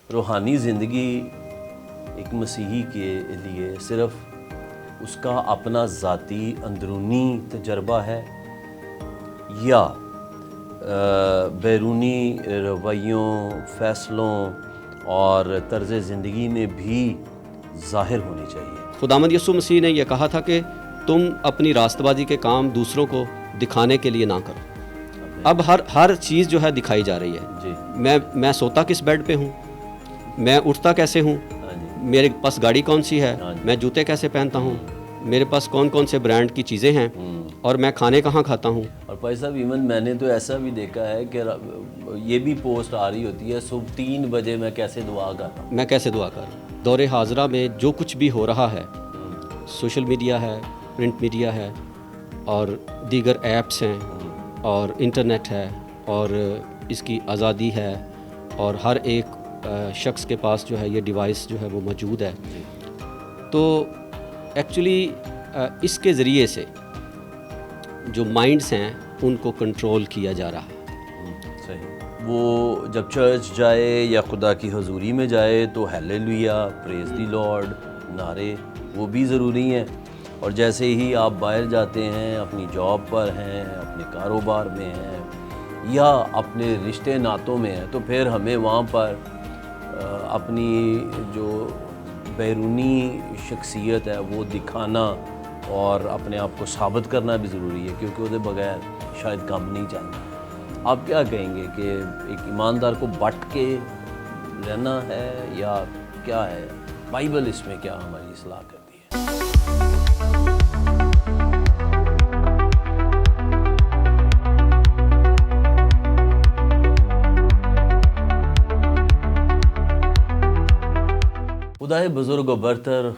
روحانی زندگی ایک مسیحی کے لیے صرف اس کا اپنا ذاتی اندرونی تجربہ ہے یا بیرونی رویوں، فیصلوں اور طرز زندگی میں بھی ظاہر ہونی چاہیے؟ خداوند یسوع مسیح نے یہ کہا تھا کہ تم اپنی راست بازی کے کام دوسروں کو دکھانے کے لیے نہ کرو۔ اب ہر چیز جو ہے دکھائی جا رہی ہے۔ جی، میں سوتا کس بیڈ پہ ہوں، میں اٹھتا کیسے ہوں، میرے پاس گاڑی کون سی ہے، میں جوتے کیسے پہنتا ہوں، میرے پاس کون کون سے برانڈ کی چیزیں ہیں، اور میں کھانے کہاں کھاتا ہوں۔ اور بھائی صاحب ایون میں نے تو ایسا بھی دیکھا ہے کہ یہ بھی پوسٹ آ رہی ہوتی ہے صبح 3 بجے میں کیسے دعا کرتا ہوں۔ میں کیسے دعا کروں؟ دور حاضرہ میں جو کچھ بھی ہو رہا ہے، سوشل میڈیا ہے، پرنٹ میڈیا ہے، اور دیگر ایپس ہیں، اور انٹرنیٹ ہے، اور اس کی آزادی ہے، اور ہر ایک شخص کے پاس جو ہے یہ ڈیوائس جو ہے وہ موجود ہے۔ تو ایکچولی اس کے ذریعے سے جو مائنڈز ہیں ان کو کنٹرول کیا جا رہا ہے۔ صحیح۔ وہ جب چرچ جائے یا خدا کی حضوری میں جائے تو ہیلیلویا، پریز دی لارڈ، نعرے وہ بھی ضروری ہیں، اور جیسے ہی آپ باہر جاتے ہیں، اپنی جاب پر ہیں، اپنے کاروبار میں ہیں یا اپنے رشتے ناتوں میں ہیں، تو پھر ہمیں وہاں پر اپنی جو بیرونی شخصیت ہے وہ دکھانا اور اپنے آپ کو ثابت کرنا بھی ضروری ہے، کیونکہ اس کے بغیر شاید کام نہیں چلتا۔ آپ کیا کہیں گے کہ ایک ایماندار کو بٹ کے رہنا ہے یا کیا ہے؟ بائبل اس میں کیا ہماری اصلاح کرتی ہے؟ خدائے بزرگ و برتر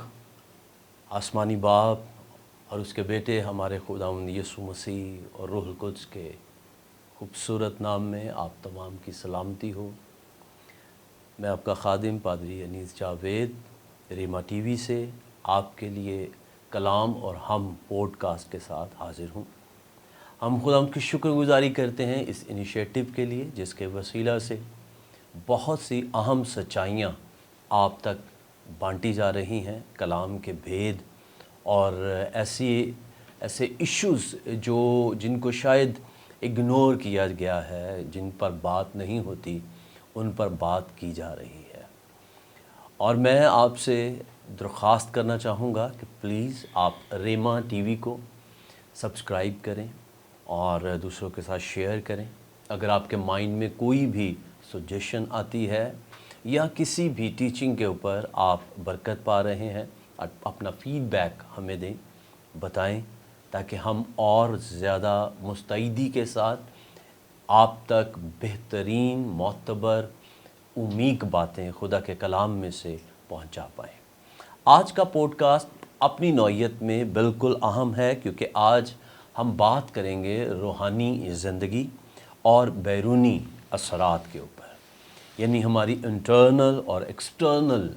آسمانی باپ اور اس کے بیٹے ہمارے خداوند یسوع مسیح اور روح القدس کے خوبصورت نام میں آپ تمام کی سلامتی ہو۔ میں آپ کا خادم پادری انیس جاوید ریما ٹی وی سے آپ کے لیے کلام اور ہم پوڈ کاسٹ کے ساتھ حاضر ہوں۔ ہم خدا کی شکر گزاری کرتے ہیں اس انیشیٹو کے لیے، جس کے وسیلہ سے بہت سی اہم سچائیاں آپ تک بانٹی جا رہی ہیں، کلام کے بھید اور ایسے ایشوز جن کو شاید اگنور کیا گیا ہے، جن پر بات نہیں ہوتی، ان پر بات کی جا رہی ہے۔ اور میں آپ سے درخواست کرنا چاہوں گا کہ پلیز آپ ریما ٹی وی کو سبسکرائب کریں اور دوسروں کے ساتھ شیئر کریں۔ اگر آپ کے مائنڈ میں کوئی بھی سجیشن آتی ہے یا کسی بھی ٹیچنگ کے اوپر آپ برکت پا رہے ہیں، اپنا فیڈ بیک ہمیں دیں، بتائیں، تاکہ ہم اور زیادہ مستعدی کے ساتھ آپ تک بہترین، معتبر، عمیق باتیں خدا کے کلام میں سے پہنچا پائیں۔ آج کا پوڈ کاسٹ اپنی نوعیت میں بالکل اہم ہے، کیونکہ آج ہم بات کریں گے روحانی زندگی اور بیرونی اثرات کے اوپر، یعنی ہماری انٹرنل اور ایکسٹرنل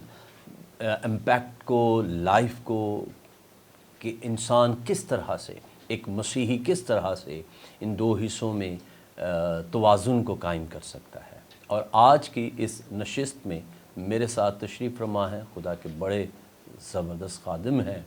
امپیکٹ کو، لائف کو، کہ انسان کس طرح سے، ایک مسیحی کس طرح سے ان دو حصوں میں توازن کو قائم کر سکتا ہے۔ اور آج کی اس نشست میں میرے ساتھ تشریف فرما ہے خدا کے بڑے زبردست خادم ہیں،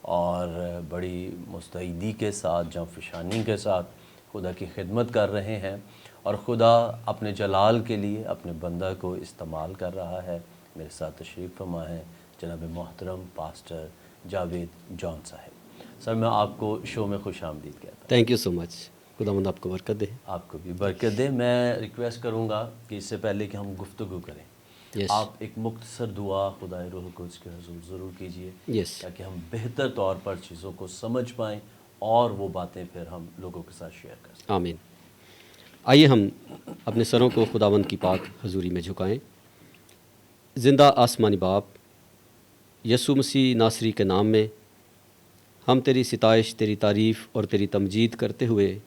اور بڑی مستعدی کے ساتھ، جانفشانی کے ساتھ خدا کی خدمت کر رہے ہیں، اور خدا اپنے جلال کے لیے اپنے بندہ کو استعمال کر رہا ہے۔ میرے ساتھ تشریف فرما ہے جناب محترم پاسٹر جاوید جان صاحب۔ سر، میں آپ کو شو میں خوش آمدید کہتا ہوں۔ تھینک یو سو مچ، خداوند آپ کو برکت دے۔ آپ کو بھی برکت دے۔ میں ریکویسٹ کروں گا کہ اس سے پہلے کہ ہم گفتگو کریں، آپ ایک مختصر دعا خدا روح القدس کے حضور ضرور کیجئے، تاکہ ہم بہتر طور پر چیزوں کو سمجھ پائیں اور وہ باتیں پھر ہم لوگوں کے ساتھ شیئر کر سکیں۔ آمین۔ آئیے ہم اپنے سروں کو خداوند کی پاک حضوری میں جھکائیں۔ زندہ آسمانی باپ، یسوع مسیح ناصری کے نام میں ہم تیری ستائش، تیری تعریف اور تیری تمجید کرتے ہوئے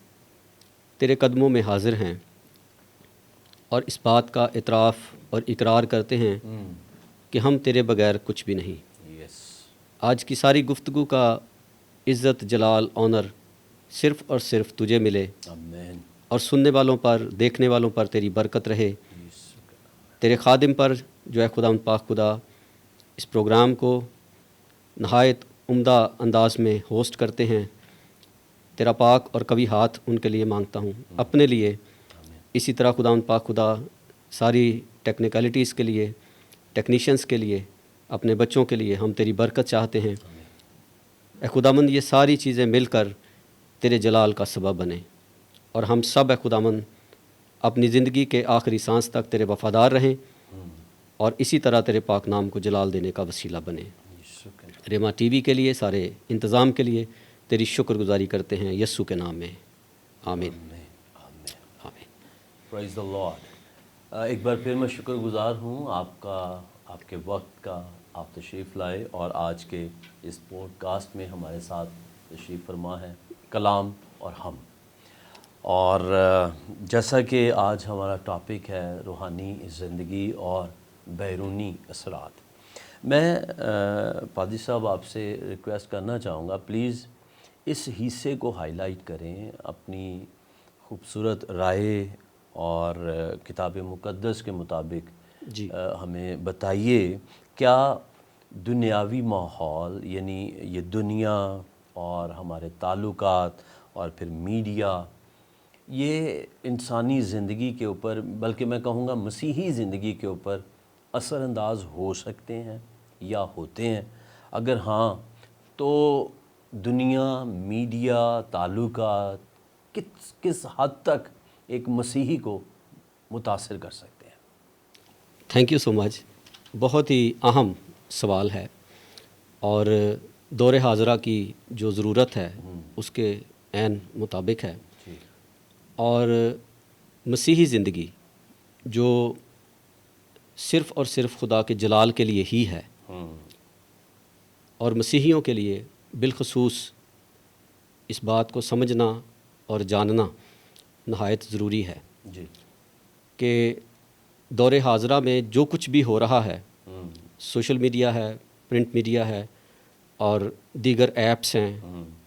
تیرے قدموں میں حاضر ہیں، اور اس بات کا اعتراف اور اقرار کرتے ہیں کہ ہم تیرے بغیر کچھ بھی نہیں۔ آج کی ساری گفتگو کا عزت، جلال، آنر صرف اور صرف تجھے ملے، آمین۔ اور سننے والوں پر، دیکھنے والوں پر تیری برکت رہے، تیرے خادم پر جو ہے خدا پاک خدا اس پروگرام کو نہایت عمدہ انداز میں ہوسٹ کرتے ہیں، تیرا پاک اور کبھی ہاتھ ان کے لیے مانگتا ہوں، اپنے لیے، اسی طرح خدا پاک خدا ساری ٹیکنیکلٹیز کے لیے، ٹیکنیشینس کے لیے، اپنے بچوں کے لیے ہم تیری برکت چاہتے ہیں۔ اے خداوند یہ ساری چیزیں مل کر تیرے جلال کا سبب بنیں، اور ہم سب اے خداوند اپنی زندگی کے آخری سانس تک تیرے وفادار رہیں، اور اسی طرح تیرے پاک نام کو جلال دینے کا وسیلہ بنیں۔ ریما ٹی وی کے لیے، سارے انتظام کے لیے تیری شکر گزاری کرتے ہیں یسوع کے نام میں، آمین آمین۔ پرائز دا لارڈ۔ ایک بار پھر میں شکر گزار ہوں آپ کے وقت کا، آپ تشریف لائے اور آج کے اس پوڈ کاسٹ میں ہمارے ساتھ تشریف فرما ہے کلام اور ہم۔ اور جیسا کہ آج ہمارا ٹاپک ہے روحانی زندگی اور بیرونی اثرات، میں پادری صاحب آپ سے ریکویسٹ کرنا چاہوں گا، پلیز اس حصے کو ہائی لائٹ کریں، اپنی خوبصورت رائے اور کتاب مقدس کے مطابق جی ہمیں بتائیے، کیا دنیاوی ماحول، یعنی یہ دنیا اور ہمارے تعلقات اور پھر میڈیا، یہ انسانی زندگی کے اوپر، بلکہ میں کہوں گا مسیحی زندگی کے اوپر اثر انداز ہو سکتے ہیں یا ہوتے ہیں؟ اگر ہاں تو دنیا، میڈیا، تعلقات کس حد تک ایک مسیحی کو متاثر کر سکتے ہیں؟ تھینک یو سو مچ، بہت ہی اہم سوال ہے، اور دور حاضرہ کی جو ضرورت ہے اس کے عین مطابق ہے۔ جی۔ اور مسیحی زندگی جو صرف اور صرف خدا کے جلال کے لیے ہی ہے، اور مسیحیوں کے لیے بالخصوص اس بات کو سمجھنا اور جاننا نہایت ضروری ہے جی۔ کہ دور حاضرہ میں جو کچھ بھی ہو رہا ہے، سوشل میڈیا ہے، پرنٹ میڈیا ہے، اور دیگر ایپس ہیں،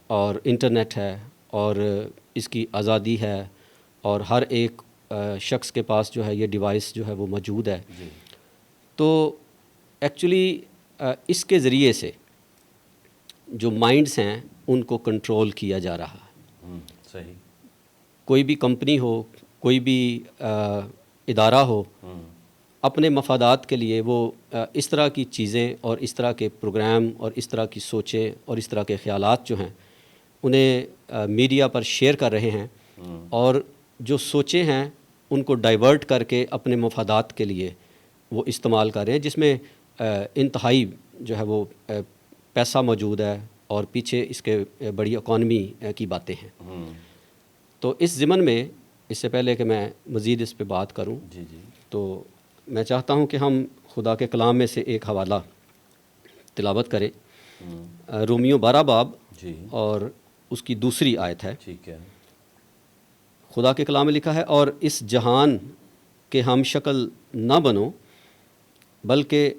اور انٹرنیٹ ہے، اور اس کی آزادی ہے، اور ہر ایک شخص کے پاس جو ہے یہ ڈیوائس جو ہے وہ موجود ہے، جی۔ تو ایکچولی اس کے ذریعے سے جو مائنڈز ہیں ان کو کنٹرول کیا جا رہا ہے۔ صحیح۔ کوئی بھی کمپنی ہو، کوئی بھی ادارہ ہو، اپنے مفادات کے لیے وہ اس طرح کی چیزیں اور اس طرح کے پروگرام اور اس طرح کی سوچیں اور اس طرح کے خیالات جو ہیں انہیں میڈیا پر شیئر کر رہے ہیں، اور جو سوچیں ہیں ان کو ڈائیورٹ کر کے اپنے مفادات کے لیے وہ استعمال کر رہے ہیں، جس میں انتہائی جو ہے وہ پیسہ موجود ہے، اور پیچھے اس کے بڑی اکانومی کی باتیں ہیں۔ تو اس ضمن میں، اس سے پہلے کہ میں مزید اس پہ بات کروں، جی جی، تو میں چاہتا ہوں کہ ہم خدا کے کلام میں سے ایک حوالہ تلاوت کریں۔ رومیو 12 باب جی، اور اس کی دوسری آیت ہے۔ ٹھیک ہے۔ خدا کے کلام میں لکھا ہے، اور اس جہان کے ہم شکل نہ بنو، بلکہ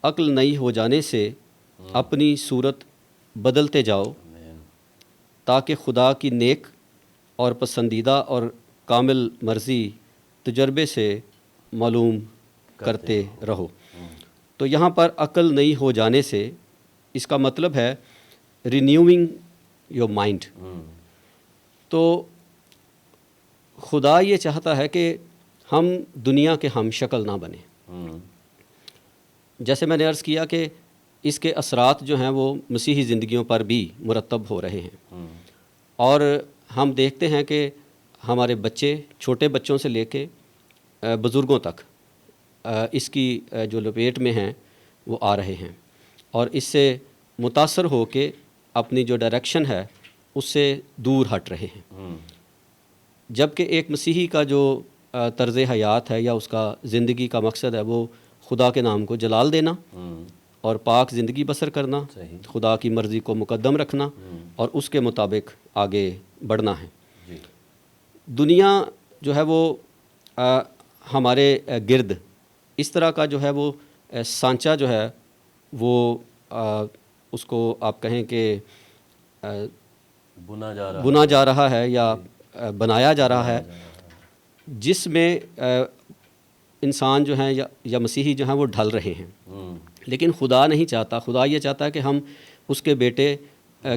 عقل نئی ہو جانے سے اپنی صورت بدلتے جاؤ، آمین۔ تاکہ خدا کی نیک اور پسندیدہ اور کامل مرضی تجربے سے معلوم کرتے رہو۔ تو یہاں پر عقل نئی ہو جانے سے اس کا مطلب ہے رینیوئنگ یور مائنڈ۔ تو خدا یہ چاہتا ہے کہ ہم دنیا کے ہم شکل نہ بنیں۔ جیسے میں نے عرض کیا کہ اس کے اثرات جو ہیں وہ مسیحی زندگیوں پر بھی مرتب ہو رہے ہیں، اور ہم دیکھتے ہیں کہ ہمارے بچے، چھوٹے بچوں سے لے کے بزرگوں تک اس کی جو لپیٹ میں ہیں وہ آ رہے ہیں، اور اس سے متاثر ہو کے اپنی جو ڈائریکشن ہے اس سے دور ہٹ رہے ہیں۔ جبکہ ایک مسیحی کا جو طرز حیات ہے یا اس کا زندگی کا مقصد ہے وہ خدا کے نام کو جلال دینا اور پاک زندگی بسر کرنا، صحیح۔ خدا کی مرضی کو مقدم رکھنا اور اس کے مطابق آگے بڑھنا ہے۔ جی۔ دنیا جو ہے وہ ہمارے گرد اس طرح کا جو ہے وہ سانچہ جو ہے وہ اس کو آپ کہیں کہ بنا جا رہا ہے یا بنایا جا رہا ہے، جس میں انسان جو ہیں یا مسیحی جو ہیں وہ ڈھل رہے ہیں، لیکن خدا نہیں چاہتا. خدا یہ چاہتا ہے کہ ہم اس کے بیٹے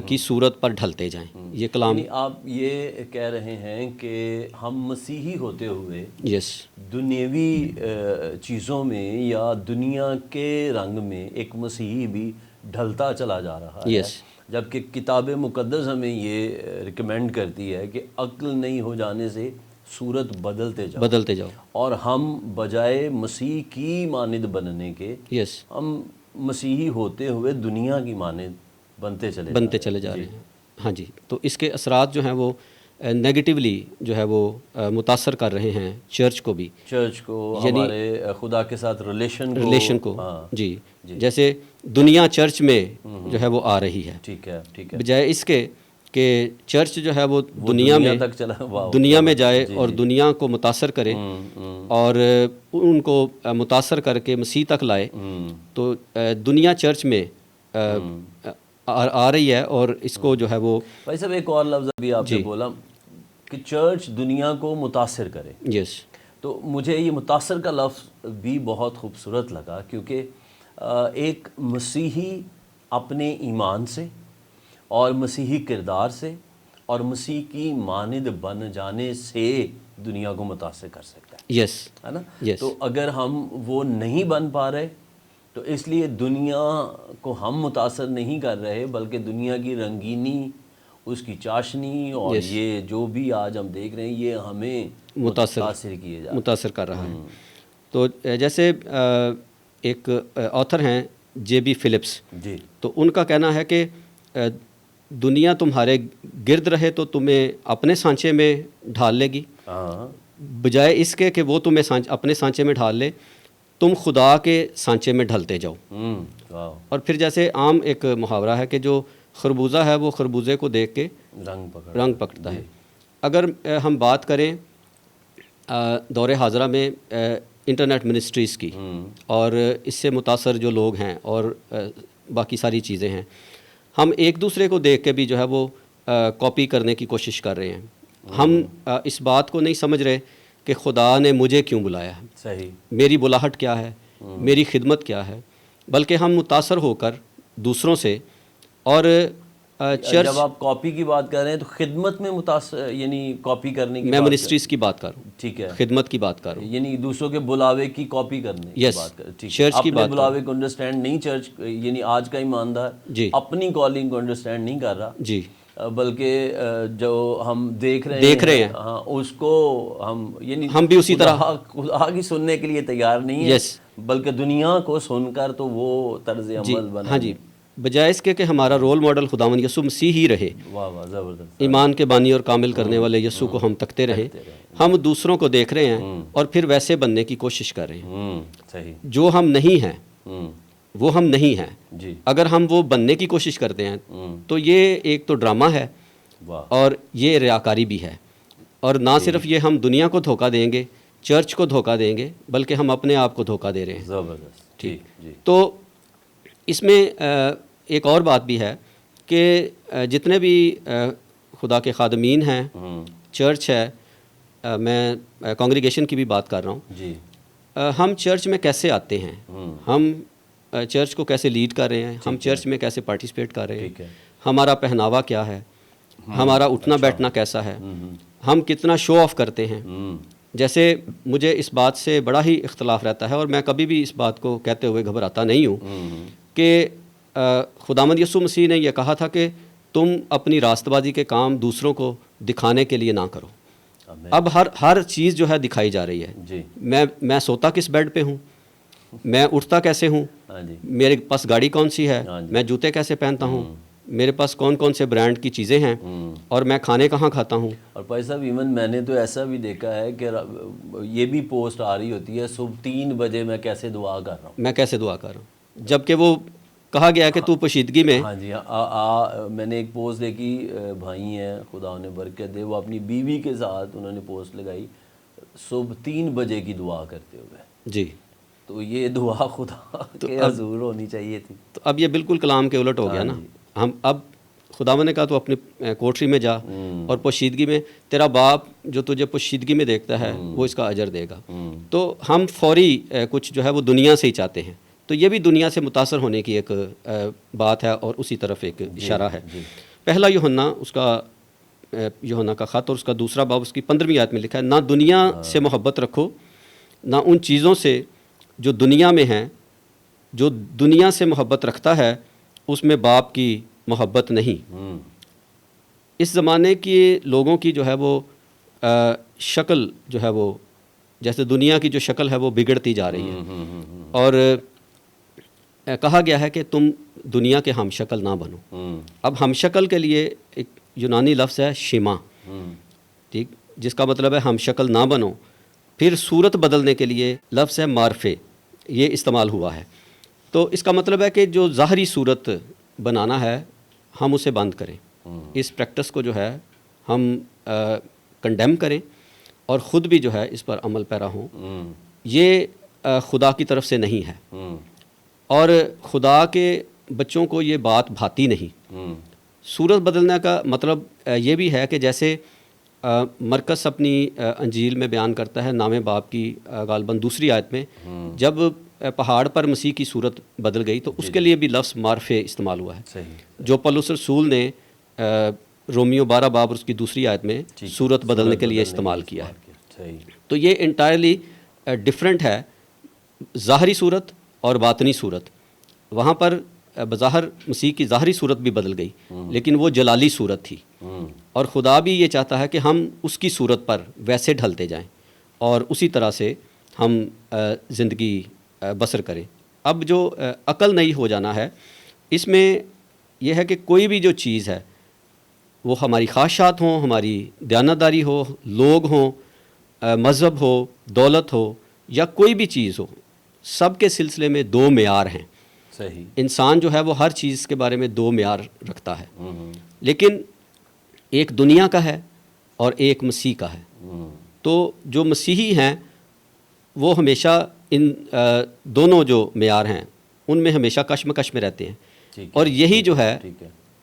کی صورت پر ڈھلتے جائیں. یہ کلام یعنی آپ یہ کہہ رہے ہیں کہ ہم مسیحی ہوتے ہوئے یس دنیاوی چیزوں میں یا دنیا کے رنگ میں ایک مسیحی بھی ڈھلتا چلا جا رہا ہے، Yes. جبکہ کتاب مقدس ہمیں یہ ریکمینڈ کرتی ہے کہ عقل نہیں ہو جانے سے صورت بدلتے جاؤ، اور ہم بجائے مسیح کی مانند بننے کے یس ہم مسیحی ہوتے ہوئے دنیا کی مانند بنتے چلے جا رہے ہیں. ہاں جی، تو اس کے اثرات جو ہیں وہ نیگیٹیولی جو ہے وہ متاثر کر رہے ہیں چرچ کو بھی، چرچ کو، ہمارے خدا کے ساتھ ریلیشن کو. جی، جیسے دنیا چرچ میں جو ہے وہ آ رہی ہے، ٹھیک ہے بجائے اس کے کہ چرچ جو ہے وہ دنیا میں جائے اور دنیا کو متاثر کرے اور ان کو متاثر کر کے مسیح تک لائے. تو دنیا چرچ میں آ رہی ہے اور اس کو جو ہے وہ بھائی صاحب ایک اور لفظ ابھی آپ نے بولا کہ چرچ دنیا کو متاثر کرے. یس، تو مجھے یہ متاثر کا لفظ بھی بہت خوبصورت لگا، کیونکہ ایک مسیحی اپنے ایمان سے اور مسیحی کردار سے اور مسیح کی مانند بن جانے سے دنیا کو متاثر کر سکتا ہے. یس ہے نا؟ تو اگر ہم وہ نہیں بن پا رہے تو اس لیے دنیا کو ہم متاثر نہیں کر رہے، بلکہ دنیا کی رنگینی، اس کی چاشنی اور یہ جو بھی آج ہم دیکھ رہے ہیں یہ ہمیں متاثر کر رہا ہے. تو جیسے ایک آتھر ہیں جے بی فلپس، جی، تو ان کا کہنا ہے کہ دنیا تمہارے گرد رہے تو تمہیں اپنے سانچے میں ڈھال لے گی، بجائے اس کے کہ وہ تمہیں اپنے سانچے میں ڈھال لے، تم خدا کے سانچے میں ڈھلتے جاؤ. اور پھر جیسے عام ایک محاورہ ہے کہ جو خربوزہ ہے وہ خربوزے کو دیکھ کے رنگ پکڑتا ہے. اگر ہم بات کریں دور حاضرہ میں انٹرنیٹ منسٹریز کی اور اس سے متاثر جو لوگ ہیں اور باقی ساری چیزیں ہیں، ہم ایک دوسرے کو دیکھ کے بھی جو ہے وہ کاپی کرنے کی کوشش کر رہے ہیں. ہم اس بات کو نہیں سمجھ رہے کہ خدا نے مجھے کیوں بلایا ہے، صحیح، میری بلاہٹ کیا ہے، میری خدمت کیا ہے، بلکہ ہم متاثر ہو کر دوسروں سے. اور جب آپ کاپی کی بات کر رہے ہیں تو خدمت میں متاثر، یعنی کاپی کرنے کی میں منسٹریز کی بات کر رہا ہوں، ٹھیک ہے، خدمت کی بات کر رہا ہوں، یعنی دوسروں کے بلاوے کی کاپی کرنے کی بات کر رہے ہیں. چرچ کی بات، بلاوے کو انڈرسٹینڈ نہیں، چرچ یعنی آج کا ایماندار اپنی کالنگ کو انڈرسٹینڈ نہیں کر رہا، جی، بلکہ جو ہم دیکھ رہے ہیں ہاں اس کو ہم بھی اسی طرح خدا کی سننے کے لیے تیار نہیں ہے، بلکہ دنیا کو سن کر تو وہ طرز عمل بنا. ہاں جی، بجائے اس کے کہ ہمارا رول ماڈل خداوند یسوع مسیح ہی رہے، زبردست، ایمان کے بانی اور کامل کرنے والے یسوع کو ہم تکتے رہیں. ہم دوسروں کو دیکھ رہے ہیں اور پھر ویسے بننے کی کوشش کر رہے ہیں. صحیح، جو ہم نہیں ہیں وہ ہم نہیں ہیں. جی، اگر ہم وہ بننے کی کوشش کرتے ہیں تو یہ ایک تو ڈرامہ ہے اور یہ ریاکاری بھی ہے. اور نہ صرف یہ ہم دنیا کو دھوکہ دیں گے، چرچ کو دھوکہ دیں گے، بلکہ ہم اپنے آپ کو دھوکہ دے رہے ہیں. زبردست، ٹھیک. تو اس میں ایک اور بات بھی ہے کہ جتنے بھی خدا کے خادمین ہیں، چرچ ہے، میں کانگریگیشن کی بھی بات کر رہا ہوں، جی، ہم چرچ میں کیسے آتے ہیں، ہم چرچ کو کیسے لیڈ کر رہے ہیں، ہم چرچ میں کیسے پارٹیسپیٹ کر رہے ہیں، ہمارا پہناوا کیا ہے، ہمارا اٹھنا بیٹھنا کیسا ہے، ہم کتنا شو آف کرتے ہیں. جیسے مجھے اس بات سے بڑا ہی اختلاف رہتا ہے اور میں کبھی بھی اس بات کو کہتے ہوئے گھبراتا نہیں ہوں کہ خداوند یسوع مسیح نے یہ کہا تھا کہ تم اپنی راست بازی کے کام دوسروں کو دکھانے کے لیے نہ کرو. اب ہر چیز جو ہے دکھائی جا رہی ہے. میں سوتا کس بیڈ پہ ہوں، میں اٹھتا کیسے ہوں، میرے پاس گاڑی کون سی ہے، میں جوتے کیسے پہنتا ہوں، میرے پاس کون کون سے برانڈ کی چیزیں ہیں، اور میں کھانے کہاں کھاتا ہوں. اور بھائی صاحب ایون میں نے تو ایسا بھی دیکھا ہے کہ یہ بھی پوسٹ آ رہی ہوتی ہے صبح 3 بجے میں کیسے دعا کر رہا ہوں، جبکہ وہ کہا گیا کہ تو پوشیدگی میں. ہاں جی، میں نے ایک پوسٹ دیکھی، بھائی ہیں خدا انہیں برکت دے، وہ اپنی بیوی کے ساتھ انہوں نے پوسٹ لگائی صبح 3 بجے کی دعا کرتے ہوئے. جی، تو یہ دعا خدا کے حضور ہونی چاہیے تھی. تو اب یہ بالکل کلام کے الٹ ہو گیا نا. ہم اب خداوند نے کہا تو اپنی کوٹری میں جا اور پوشیدگی میں تیرا باپ جو تجھے پوشیدگی میں دیکھتا ہے وہ اس کا اجر دے گا. تو ہم فوری کچھ جو ہے وہ دنیا سے ہی چاہتے ہیں. تو یہ بھی دنیا سے متاثر ہونے کی ایک بات ہے اور اسی طرف ایک اشارہ ہے. پہلا یوحنا اس کا یوحنا کا خط اور اس کا دوسرا باب اس کی 15ویں آیت میں لکھا ہے، نہ دنیا سے محبت رکھو نہ ان چیزوں سے جو دنیا میں ہیں. جو دنیا سے محبت رکھتا ہے اس میں باپ کی محبت نہیں. اس زمانے کے لوگوں کی جو ہے وہ شکل جو ہے وہ جیسے دنیا کی جو شکل ہے وہ بگڑتی جا رہی ہے، اور کہا گیا ہے کہ تم دنیا کے ہم شکل نہ بنو. اب ہم شکل کے لیے ایک یونانی لفظ ہے شیما، ٹھیک، جس کا مطلب ہے ہم شکل نہ بنو. پھر صورت بدلنے کے لیے لفظ ہے مارفے، یہ استعمال ہوا ہے. تو اس کا مطلب ہے کہ جو ظاہری صورت بنانا ہے ہم اسے بند کریں، اس پریکٹس کو جو ہے ہم کنڈیم کریں اور خود بھی جو ہے اس پر عمل پیرا ہوں. یہ خدا کی طرف سے نہیں ہے، اور خدا کے بچوں کو یہ بات بھاتی نہیں. صورت بدلنے کا مطلب یہ بھی ہے کہ جیسے مرکز اپنی انجیل میں بیان کرتا ہے نام باپ کی غالباً دوسری آیت میں، جب پہاڑ پر مسیح کی صورت بدل گئی تو اس کے لیے بھی لفظ مارفے استعمال ہوا ہے، جو پولس رسول نے رومیو 12 باب اس کی دوسری آیت میں صورت بدلنے کے لیے استعمال کیا ہے. تو یہ انٹائرلی ڈفرینٹ ہے، ظاہری صورت اور باطنی صورت. وہاں پر بظاہر مسیح کی ظاہری صورت بھی بدل گئی لیکن وہ جلالی صورت تھی، اور خدا بھی یہ چاہتا ہے کہ ہم اس کی صورت پر ویسے ڈھلتے جائیں اور اسی طرح سے ہم زندگی بسر کریں. اب جو عقل نئی ہو جانا ہے اس میں یہ ہے کہ کوئی بھی جو چیز ہے وہ ہماری خواہشات ہوں، ہماری دیانتداری ہو، لوگ ہوں، مذہب ہو، دولت ہو یا کوئی بھی چیز ہو، سب کے سلسلے میں دو معیار ہیں. صحیح. انسان جو ہے وہ ہر چیز کے بارے میں دو معیار رکھتا ہے، لیکن ایک دنیا کا ہے اور ایک مسیح کا ہے. تو جو مسیحی ہیں وہ ہمیشہ ان دونوں جو معیار ہیں ان میں ہمیشہ کشمکش میں رہتے ہیں، اور یہی جو ہے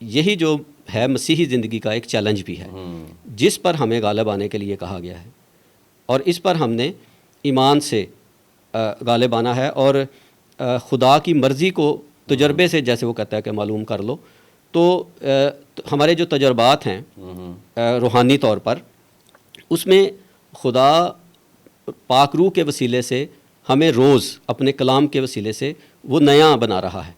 یہی جو ہے مسیحی زندگی کا ایک چیلنج بھی ہے جس پر ہمیں غالب آنے کے لیے کہا گیا ہے، اور اس پر ہم نے ایمان سے غالب آنا ہے اور خدا کی مرضی کو تجربے سے، جیسے وہ کہتا ہے کہ معلوم کر لو. تو ہمارے جو تجربات ہیں روحانی طور پر اس میں خدا پاک روح کے وسیلے سے ہمیں روز اپنے کلام کے وسیلے سے وہ نیا بنا رہا ہے.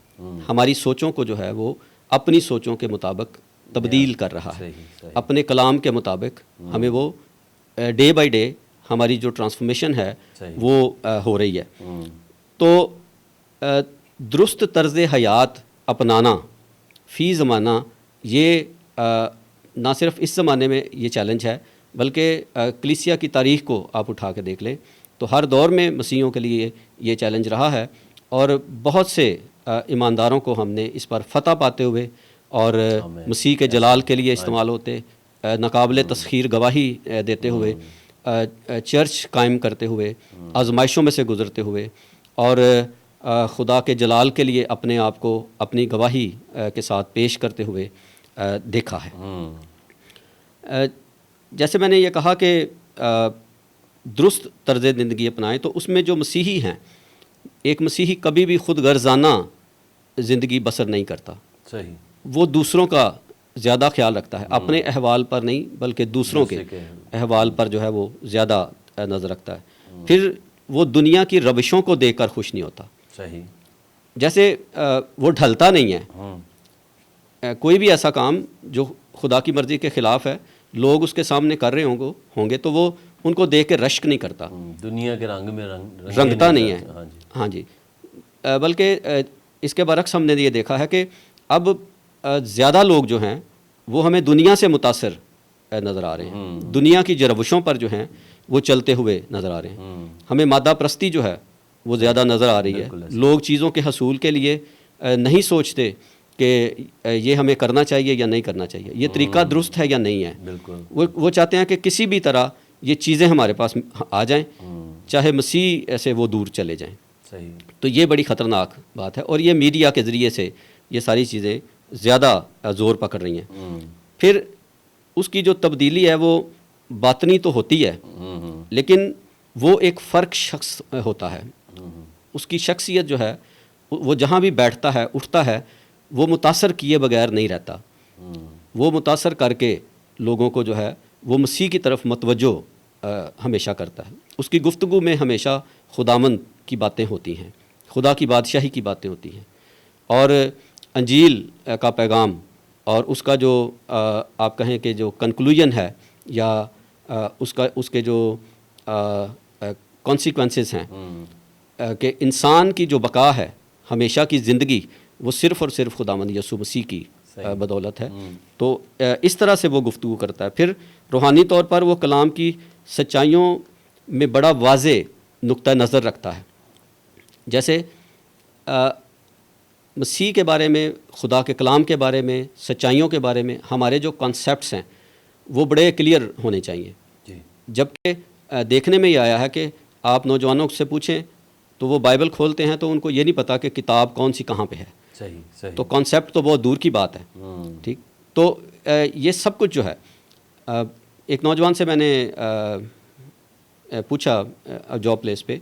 ہماری سوچوں کو جو ہے وہ اپنی سوچوں کے مطابق تبدیل کر رہا ہے. اپنے کلام کے مطابق ہمیں وہ ڈے بائی ڈے ہماری جو ٹرانسفارمیشن ہے وہ ہو رہی ہے. تو درست طرز حیات اپنانا فی زمانہ یہ نہ صرف اس زمانے میں یہ چیلنج ہے بلکہ کلیسیا کی تاریخ کو آپ اٹھا کے دیکھ لیں تو ہر دور میں مسیحیوں کے لیے یہ چیلنج رہا ہے، اور بہت سے ایمانداروں کو ہم نے اس پر فتح پاتے ہوئے اور مسیح کے جلال کے لیے استعمال ہوتے، ناقابل تسخیر گواہی دیتے ہوئے، چرچ قائم کرتے ہوئے، آزمائشوں میں سے گزرتے ہوئے اور خدا کے جلال کے لیے اپنے آپ کو اپنی گواہی کے ساتھ پیش کرتے ہوئے دیکھا ہے. جیسے میں نے یہ کہا کہ درست طرز زندگی اپنائیں، تو اس میں جو مسیحی ہیں، ایک مسیحی کبھی بھی خود غرضانہ زندگی بسر نہیں کرتا. صحیح. وہ دوسروں کا زیادہ خیال رکھتا ہے، اپنے احوال پر نہیں بلکہ دوسروں کے احوال پر جو ہے وہ زیادہ نظر رکھتا ہے. پھر وہ دنیا کی روشوں کو دیکھ کر خوش نہیں ہوتا. صحیح. جیسے وہ ڈھلتا نہیں ہے. کوئی بھی ایسا کام جو خدا کی مرضی کے خلاف ہے، لوگ اس کے سامنے کر رہے ہوں گے تو وہ ان کو دیکھ کے رشک نہیں کرتا، دنیا کے رنگ میں رنگتا نہیں ہے. ہاں جی. بلکہ اس کے برعکس ہم نے یہ دیکھا ہے کہ اب زیادہ لوگ جو ہیں وہ ہمیں دنیا سے متاثر نظر آ رہے ہیں، دنیا کی روشوں پر جو ہیں وہ چلتے ہوئے نظر آ رہے ہیں. ہمیں مادہ پرستی جو ہے وہ زیادہ نظر آ رہی ہے. لوگ چیزوں کے حصول کے لیے نہیں سوچتے کہ یہ ہمیں کرنا چاہیے یا نہیں کرنا چاہیے، یہ طریقہ درست ہے یا نہیں ہے. وہ چاہتے ہیں کہ کسی بھی طرح یہ چیزیں ہمارے پاس آ جائیں، چاہے مسیح سے وہ دور چلے جائیں. تو یہ بڑی خطرناک بات ہے، اور یہ میڈیا کے ذریعے سے یہ ساری چیزیں زیادہ زور پکڑ رہی ہیں. پھر اس کی جو تبدیلی ہے وہ باطنی تو ہوتی ہے لیکن وہ ایک فرق شخص ہوتا ہے. اس کی شخصیت جو ہے وہ جہاں بھی بیٹھتا ہے اٹھتا ہے وہ متاثر کیے بغیر نہیں رہتا. وہ متاثر کر کے لوگوں کو جو ہے وہ مسیح کی طرف متوجہ ہمیشہ کرتا ہے. اس کی گفتگو میں ہمیشہ خداوند کی باتیں ہوتی ہیں, خدا کی بادشاہی کی باتیں ہوتی ہیں, اور انجیل کا پیغام اور اس کا جو آپ کہیں کہ جو کنکلوژن ہے یا اس کے جو کانسیکوینسز ہیں کہ انسان کی جو بقا ہے ہمیشہ کی زندگی وہ صرف اور صرف خداوند یسوع مسیح کی بدولت ہے. تو اس طرح سے وہ گفتگو کرتا ہے. پھر روحانی طور پر وہ کلام کی سچائیوں میں بڑا واضح نقطہ نظر رکھتا ہے. جیسے مسیح کے بارے میں, خدا کے کلام کے بارے میں, سچائیوں کے بارے میں ہمارے جو کانسیپٹس ہیں وہ بڑے کلیئر ہونے چاہیے. جبکہ دیکھنے میں یہ آیا ہے کہ آپ نوجوانوں سے پوچھیں تو وہ بائبل کھولتے ہیں تو ان کو یہ نہیں پتہ کہ کتاب کون سی کہاں پہ ہے. صحیح. تو کانسیپٹ تو بہت دور کی بات ہے. ٹھیک. تو یہ سب کچھ جو ہے, ایک نوجوان سے میں نے پوچھا جاب پلیس پہ,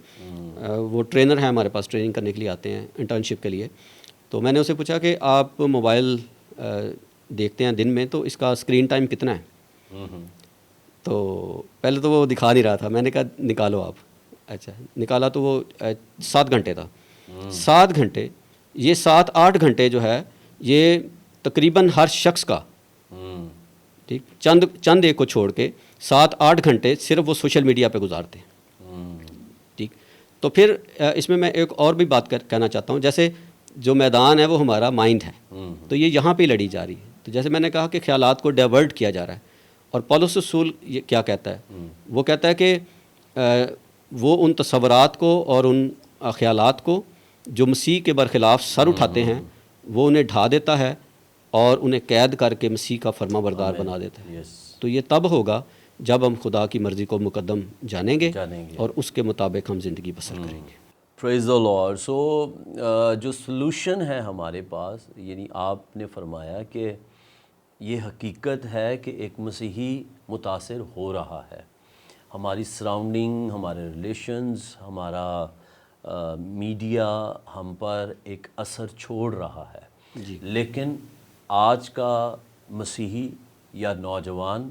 وہ ٹرینر ہیں ہمارے پاس, ٹریننگ کرنے کے لیے آتے ہیں انٹرنشپ کے لیے. تو میں نے اسے پوچھا کہ آپ موبائل دیکھتے ہیں دن میں تو اس کا اسکرین ٹائم کتنا ہے؟ تو پہلے تو وہ دکھا نہیں رہا تھا. میں نے کہا نکالو آپ. اچھا نکالا تو وہ 7 گھنٹے تھا. 7 گھنٹے, یہ 7-8 گھنٹے جو ہے یہ تقریباً ہر شخص کا, ٹھیک, چند ایک کو چھوڑ کے 7-8 گھنٹے صرف وہ سوشل میڈیا پہ گزارتے ہیں. ٹھیک. تو پھر اس میں ایک اور بھی بات کہنا چاہتا ہوں. جیسے جو میدان ہے وہ ہمارا مائنڈ ہے, تو یہ یہاں پہ لڑی جا رہی ہے. تو جیسے میں نے کہا کہ خیالات کو ڈائیورٹ کیا جا رہا ہے, اور پولس رسول یہ کیا کہتا ہے, وہ کہتا ہے کہ وہ ان تصورات کو اور ان خیالات کو جو مسیح کے برخلاف سر اٹھاتے ہیں وہ انہیں ڈھا دیتا ہے اور انہیں قید کر کے مسیح کا فرما بردار بنا دیتا ہے. تو یہ تب ہوگا جب ہم خدا کی مرضی کو مقدم جانیں گے اور اس کے مطابق ہم زندگی بسر کریں گے. پریز دی لارڈ. سو جو سلوشن ہے ہمارے پاس, یعنی آپ نے فرمایا کہ یہ حقیقت ہے کہ ایک مسیحی متاثر ہو رہا ہے. ہماری سراؤنڈنگ, ہمارے ریلیشنز, ہمارا میڈیا ہم پر ایک اثر چھوڑ رہا ہے. لیکن آج کا مسیحی یا نوجوان,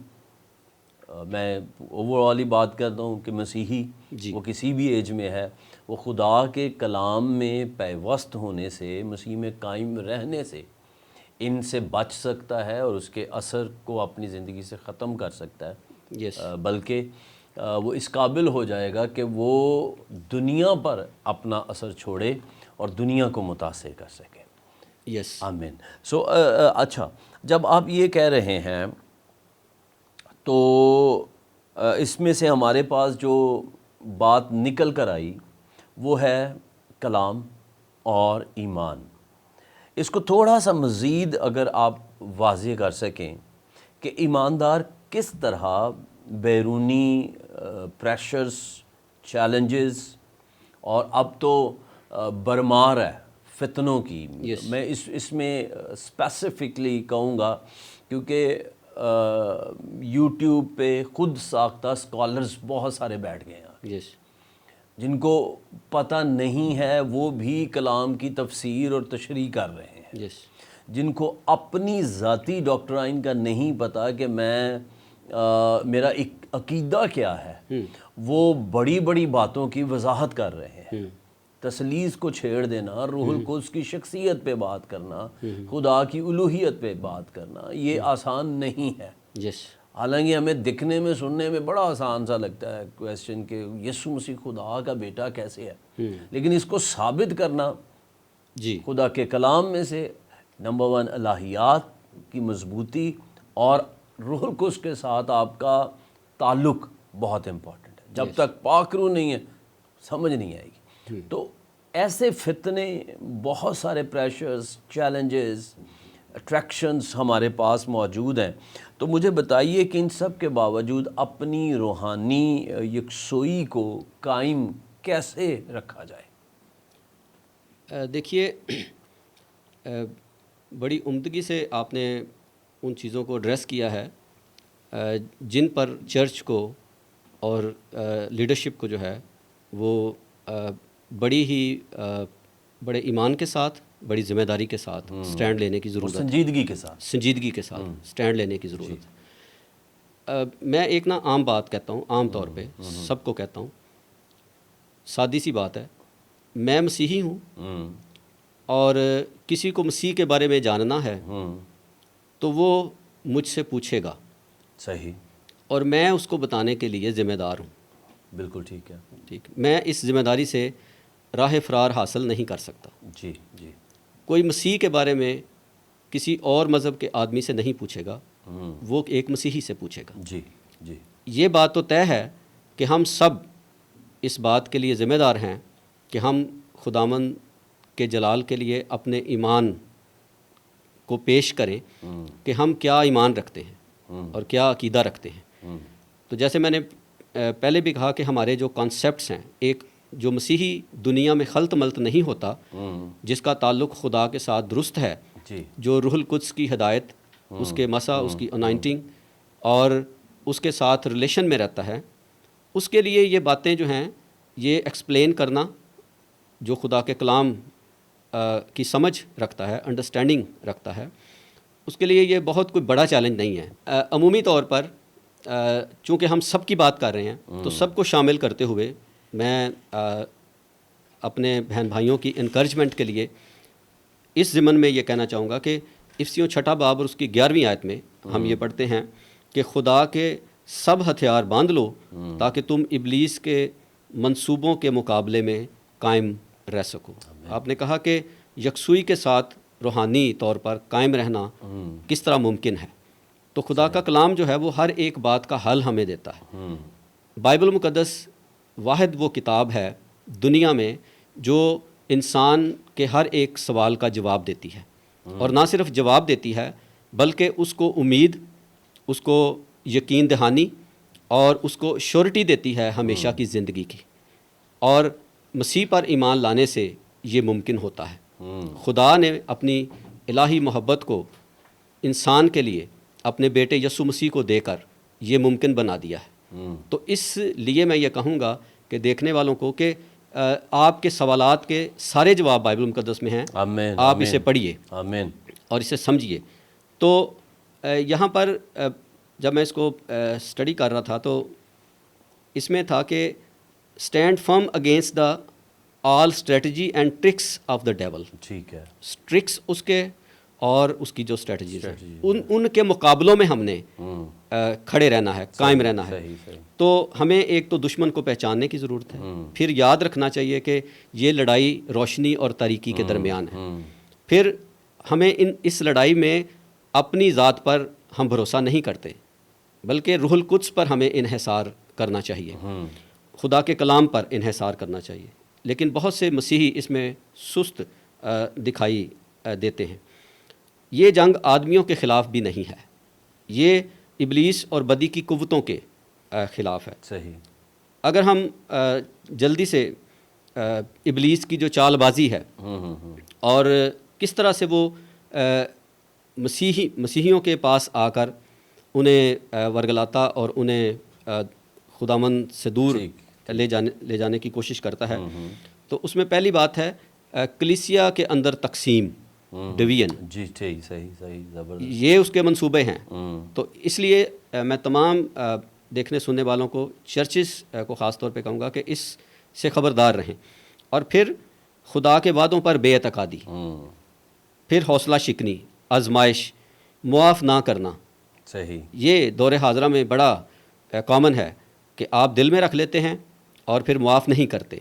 میں اوور آل ہی بات کرتا ہوں کہ مسیحی وہ کسی بھی ایج میں ہے, وہ خدا کے کلام میں پیوست ہونے سے, مسیح میں قائم رہنے سے ان سے بچ سکتا ہے اور اس کے اثر کو اپنی زندگی سے ختم کر سکتا ہے. بلکہ وہ اس قابل ہو جائے گا کہ وہ دنیا پر اپنا اثر چھوڑے اور دنیا کو متاثر کر سکے. آمین. سو اچھا, جب آپ یہ کہہ رہے ہیں تو اس میں سے ہمارے پاس جو بات نکل کر آئی وہ ہے کلام اور ایمان. اس کو تھوڑا سا مزید اگر آپ واضح کر سکیں کہ ایماندار کس طرح بیرونی پریشرز, چیلنجز, اور اب تو برمار ہے فتنوں کی. میں اس میں اسپیسیفکلی کہوں گا کیونکہ یوٹیوب پہ خود ساختہ اسکالرز بہت سارے بیٹھ گئے ہیں جن کو پتہ نہیں ہے, وہ بھی کلام کی تفسیر اور تشریح کر رہے ہیں. جن کو اپنی ذاتی ڈاکٹرائن کا نہیں پتہ کہ میں میرا ایک عقیدہ کیا ہے, وہ بڑی بڑی باتوں کی وضاحت کر رہے ہیں. تسلیس کو چھیڑ دینا, روح القدس کی شخصیت پہ بات کرنا, خدا کی الوہیت پہ بات کرنا, یہ آسان نہیں ہے. حالانکہ ہمیں دکھنے میں, سننے میں بڑا آسان سا لگتا ہے کویسچن کہ یسوع مسیح خدا کا بیٹا کیسے ہے, لیکن اس کو ثابت کرنا خدا کے کلام میں سے نمبر 1 الہیات کی مضبوطی اور روح القدس کے ساتھ آپ کا تعلق بہت امپورٹنٹ ہے. جب تک پاک روح نہیں ہے سمجھ نہیں آئے گی. تو ایسے فتنے, بہت سارے پریشرز, چیلنجز, اٹریکشنز ہمارے پاس موجود ہیں. تو مجھے بتائیے کہ ان سب کے باوجود اپنی روحانی یکسوئی کو قائم کیسے رکھا جائے؟ دیکھیے, بڑی عمدگی سے آپ نے ان چیزوں کو ایڈریس کیا ہے جن پر چرچ کو اور لیڈرشپ کو جو ہے وہ بڑی ہی بڑے ایمان کے ساتھ، بڑی ذمہ داری کے ساتھ سٹینڈ لینے کی ضرورت ہے، سنجیدگی کے ساتھ سٹینڈ لینے کی ضرورت ہے۔ میں ایک نا عام بات کہتا ہوں، عام طور پہ سب کو کہتا ہوں، سادی سی بات ہے، میں مسیحی ہوں اور کسی کو مسیح کے بارے میں جاننا ہے تو وہ مجھ سے پوچھے گا، صحیح، اور میں اس کو بتانے کے لیے ذمہ دار ہوں۔ بالکل ٹھیک ہے، ٹھیک، میں اس ذمہ داری سے راہ فرار حاصل نہیں کر سکتا۔ جی جی، کوئی مسیح کے بارے میں کسی اور مذہب کے آدمی سے نہیں پوچھے گا، وہ ایک مسیحی سے پوچھے گا۔ جی جی، یہ بات تو طے ہے کہ ہم سب اس بات کے لیے ذمہ دار ہیں کہ ہم خداوند کے جلال کے لیے اپنے ایمان کو پیش کریں کہ ہم کیا ایمان رکھتے ہیں اور کیا عقیدہ رکھتے ہیں۔ تو جیسے میں نے پہلے بھی کہا کہ ہمارے جو کانسیپٹس ہیں، ایک جو مسیحی دنیا میں خلط ملط نہیں ہوتا، جس کا تعلق خدا کے ساتھ درست ہے، جو روح القدس کی ہدایت، اس کے مسا، اس کی انائنٹنگ اور اس کے ساتھ ریلیشن میں رہتا ہے، اس کے لیے یہ باتیں جو ہیں یہ ایکسپلین کرنا، جو خدا کے کلام کی سمجھ رکھتا ہے، انڈرسٹینڈنگ رکھتا ہے، اس کے لیے یہ بہت کوئی بڑا چیلنج نہیں ہے۔ عمومی طور پر چونکہ ہم سب کی بات کر رہے ہیں تو سب کو شامل کرتے ہوئے میں اپنے بہن بھائیوں کی انکریجمنٹ کے لیے اس ضمن میں یہ کہنا چاہوں گا کہ افسیوں 6 باب اور اس کی 11ویں آیت میں ہم یہ پڑھتے ہیں کہ خدا کے سب ہتھیار باندھ لو تاکہ تم ابلیس کے منصوبوں کے مقابلے میں قائم رہ سکو۔ آپ نے کہا کہ یکسوئی کے ساتھ روحانی طور پر قائم رہنا کس طرح ممکن ہے، تو خدا کا کلام جو ہے وہ ہر ایک بات کا حل ہمیں دیتا ہے۔ بائبل مقدس واحد وہ کتاب ہے دنیا میں جو انسان کے ہر ایک سوال کا جواب دیتی ہے، اور نہ صرف جواب دیتی ہے بلکہ اس کو امید، اس کو یقین دہانی اور اس کو شورٹی دیتی ہے ہمیشہ کی زندگی کی، اور مسیح پر ایمان لانے سے یہ ممکن ہوتا ہے۔ خدا نے اپنی الہی محبت کو انسان کے لیے اپنے بیٹے یسوع مسیح کو دے کر یہ ممکن بنا دیا ہے۔ تو اس لیے میں یہ کہوں گا کہ دیکھنے والوں کو کہ آپ کے سوالات کے سارے جواب بائبل مقدس میں ہیں، آپ اسے پڑھیے اور اسے سمجھیے۔ تو یہاں پر جب میں اس کو اسٹڈی کر رہا تھا تو اس میں تھا کہ stand firm against the all strategy and tricks of the devil. ٹھیک ہے، ٹرکس اس کے اور اس کی جو اسٹریٹجیز ہیں ان کے مقابلوں میں ہم نے کھڑے رہنا ہے، قائم رہنا ہے۔ تو ہمیں ایک تو دشمن کو پہچاننے کی ضرورت ہے، پھر یاد رکھنا چاہیے کہ یہ لڑائی روشنی اور تاریکی کے درمیان ہے۔ پھر ہمیں اس لڑائی میں اپنی ذات پر ہم بھروسہ نہیں کرتے بلکہ روح القدس پر ہمیں انحصار کرنا چاہیے، خدا کے کلام پر انحصار کرنا چاہیے۔ لیکن بہت سے مسیحی اس میں سست دکھائی دیتے ہیں۔ یہ جنگ آدمیوں کے خلاف بھی نہیں ہے، یہ ابلیس اور بدی کی قوتوں کے خلاف ہے۔ صحیح۔ اگر ہم جلدی سے ابلیس کی جو چال بازی ہے اور کس طرح سے وہ مسیحیوں کے پاس آ کر انہیں ورگلاتا اور انہیں خداوند سے دور لے جانے کی کوشش کرتا ہے، تو اس میں پہلی بات ہے کلیسیا کے اندر تقسیم، ڈویژن۔ جی صحیح زبردست، یہ اس کے منصوبے ہیں۔ تو اس لیے میں تمام دیکھنے سننے والوں کو، چرچز کو خاص طور پہ کہوں گا کہ اس سے خبردار رہیں۔ اور پھر خدا کے وعدوں پر بے اعتقادی، پھر حوصلہ شکنی، آزمائش، معاف نہ کرنا۔ صحیح، یہ دور حاضرہ میں بڑا کامن ہے کہ آپ دل میں رکھ لیتے ہیں اور پھر معاف نہیں کرتے۔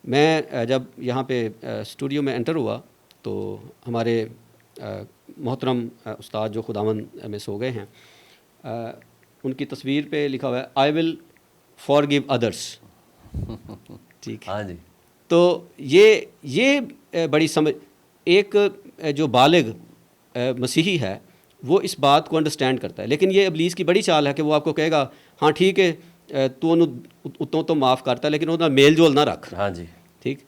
میں جب یہاں پہ اسٹوڈیو میں انٹر ہوا تو ہمارے محترم استاد جو خداوند میں سو گئے ہیں، ان کی تصویر پہ لکھا ہوا ہے آئی ول فارگیو ادرس۔ ٹھیک، ہاں جی۔ تو یہ بڑی سمجھ، ایک جو بالغ مسیحی ہے وہ اس بات کو انڈرسٹینڈ کرتا ہے۔ لیکن یہ ابلیس کی بڑی چال ہے کہ وہ آپ کو کہے گا ہاں ٹھیک ہے تو معاف کرتا ہے لیکن وہ میل جول نہ رکھ، ہاں جی، ٹھیک،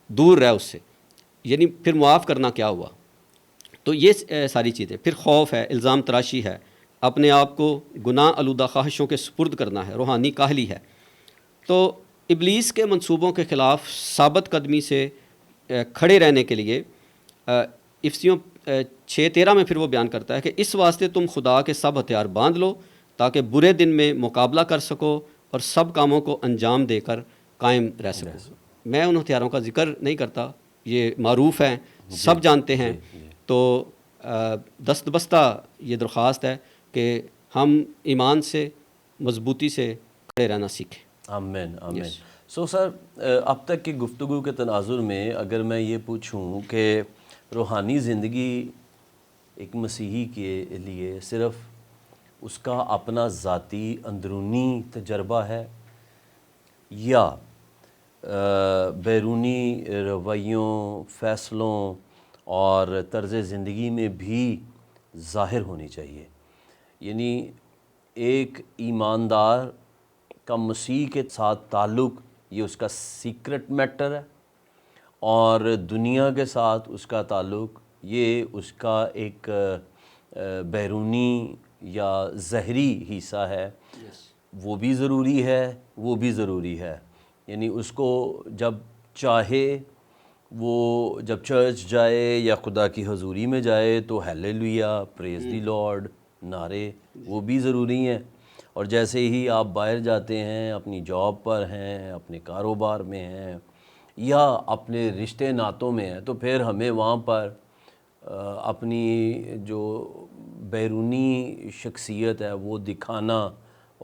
دور رہ اس سے۔ یعنی پھر معاف کرنا کیا ہوا؟ تو یہ ساری چیزیں، پھر خوف ہے، الزام تراشی ہے، اپنے آپ کو گناہ آلودہ خواہشوں کے سپرد کرنا ہے، روحانی کاہلی ہے۔ تو ابلیس کے منصوبوں کے خلاف ثابت قدمی سے کھڑے رہنے کے لیے افسیوں 6:13 میں پھر وہ بیان کرتا ہے کہ اس واسطے تم خدا کے سب ہتھیار باندھ لو تاکہ برے دن میں مقابلہ کر سکو اور سب کاموں کو انجام دے کر قائم رہ سکو۔ میں ان ہتھیاروں کا ذکر نہیں کرتا، یہ معروف ہیں، سب جانتے ہیں۔ تو دست بستہ یہ درخواست ہے کہ ہم ایمان سے مضبوطی سے کھڑے رہنا سیکھیں۔ آمین آمین۔ سو سر، اب تک کی گفتگو کے تناظر میں اگر میں یہ پوچھوں کہ روحانی زندگی ایک مسیحی کے لیے صرف اس کا اپنا ذاتی اندرونی تجربہ ہے یا بیرونی رویوں، فیصلوں اور طرز زندگی میں بھی ظاہر ہونی چاہیے؟ یعنی ایک ایماندار کا مسیح کے ساتھ تعلق یہ اس کا سیکرٹ میٹر ہے، اور دنیا کے ساتھ اس کا تعلق یہ اس کا ایک بیرونی یا ظاہری حصہ ہے۔ وہ بھی ضروری ہے، وہ بھی ضروری ہے۔ یعنی اس کو جب چاہے وہ جب چرچ جائے یا خدا کی حضوری میں جائے تو ہیلیلویا، پریز دی لارڈ نعرے وہ بھی ضروری ہیں، اور جیسے ہی آپ باہر جاتے ہیں، اپنی جاب پر ہیں، اپنے کاروبار میں ہیں یا اپنے رشتے ناتوں میں ہیں، تو پھر ہمیں وہاں پر اپنی جو بیرونی شخصیت ہے وہ دکھانا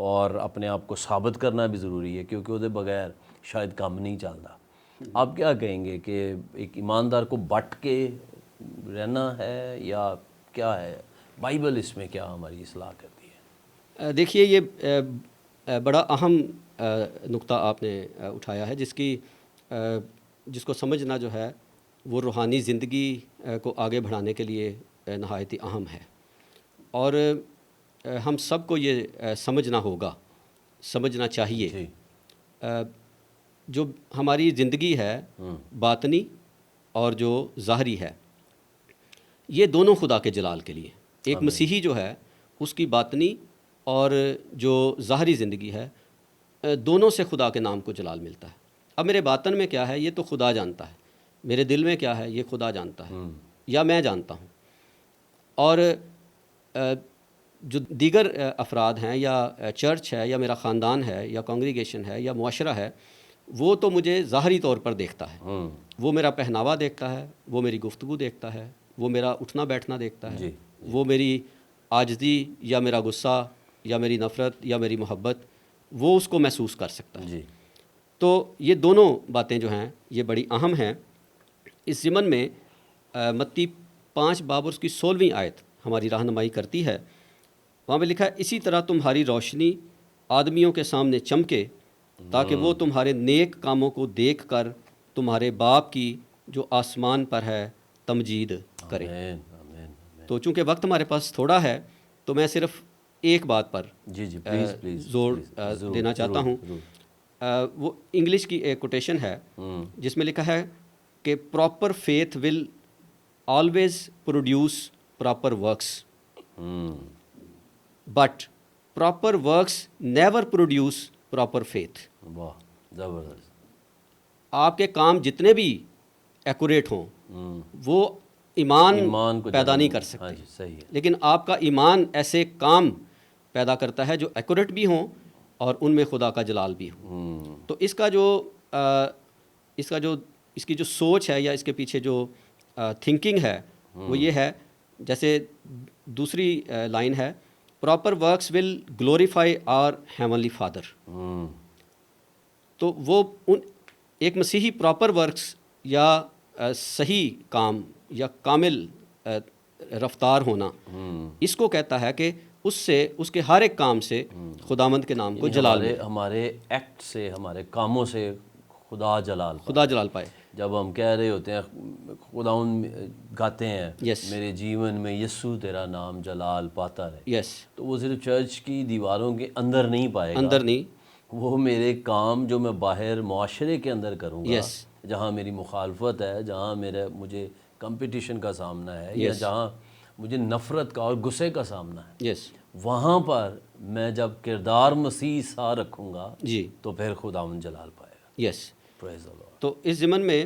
اور اپنے آپ کو ثابت کرنا بھی ضروری ہے، کیونکہ اس کے بغیر شاید کام نہیں چلتا۔ آپ کیا کہیں گے کہ ایک ایماندار کو بٹ کے رہنا ہے یا کیا ہے؟ بائبل اس میں کیا ہماری اصلاح کرتی ہے؟ دیکھیے، یہ بڑا اہم نقطہ آپ نے اٹھایا ہے، جس کو سمجھنا جو ہے وہ روحانی زندگی کو آگے بڑھانے کے لیے نہایت ہی اہم ہے، اور ہم سب کو یہ سمجھنا ہوگا، سمجھنا چاہیے۔ جی۔ جو ہماری زندگی ہے باطنی اور جو ظاہری ہے، یہ دونوں خدا کے جلال کے لیے۔ ایک مسیحی جو ہے اس کی باطنی اور جو ظاہری زندگی ہے، دونوں سے خدا کے نام کو جلال ملتا ہے۔ اب میرے باطن میں کیا ہے یہ تو خدا جانتا ہے، میرے دل میں کیا ہے یہ خدا جانتا ہے یا میں جانتا ہوں، اور جو دیگر افراد ہیں یا چرچ ہے یا میرا خاندان ہے یا کانگریگیشن ہے یا معاشرہ ہے، وہ تو مجھے ظاہری طور پر دیکھتا ہے، وہ میرا پہناوا دیکھتا ہے، وہ میری گفتگو دیکھتا ہے، وہ میرا اٹھنا بیٹھنا دیکھتا ہے، وہ میری عاجزی یا میرا غصہ یا میری نفرت یا میری محبت، وہ اس کو محسوس کر سکتا ہے۔ تو یہ دونوں باتیں جو ہیں یہ بڑی اہم ہیں۔ اس ضمن میں متی 5 باب اور اس کی 16ویں آیت ہماری رہنمائی کرتی ہے۔ وہاں پہ لکھا ہے، اسی طرح تمہاری روشنی آدمیوں کے سامنے چمکے تاکہ وہ تمہارے نیک کاموں کو دیکھ کر تمہارے باپ کی جو آسمان پر ہے تمجید کریں۔ تو چونکہ وقت ہمارے پاس تھوڑا ہے تو میں صرف ایک بات پر زور دینا چاہتا ہوں۔ وہ انگلش کی ایک کوٹیشن ہے جس میں لکھا ہے کہ proper faith will always produce proper works, but proper works never produce proper faith. واہ، زبردست۔ آپ کے کام جتنے بھی ایکوریٹ ہوں وہ ایمان کو پیدا نہیں کر سکتے، صحیح ہے، لیکن آپ کا ایمان ایسے کام پیدا کرتا ہے جو ایکوریٹ بھی ہوں اور ان میں خدا کا جلال بھی ہو۔ تو اس کی جو سوچ ہے یا اس کے پیچھے جو تھنکنگ ہے وہ یہ ہے، جیسے دوسری لائن ہے، proper works will glorify our heavenly father. تو وہ ایک مسیحی پراپر ورکس یا صحیح کام یا کامل رفتار ہونا، اس کو کہتا ہے کہ اس سے، اس کے ہر ایک کام سے خداوند کے نام کو جلال ملے، ہمارے ایکٹ سے، ہمارے کاموں سے خدا جلال پائے۔ جب ہم کہہ رہے ہوتے ہیں، خداوند گاتے ہیں، میرے جیون میں یسوع تیرا نام جلال پاتا رہے، تو وہ صرف چرچ کی دیواروں کے اندر نہیں پائے گا، اندر نہیں، وہ میرے کام جو میں باہر معاشرے کے اندر کروں گا، جہاں میری مخالفت ہے، جہاں مجھے کمپٹیشن کا سامنا ہے یا جہاں مجھے نفرت کا اور غصے کا سامنا ہے، یس وہاں پر میں جب کردار مسیح سا رکھوں گا جی تو پھر خداوند جلال پائے گا. یس. پریز دی لارڈ. تو اس ضمن میں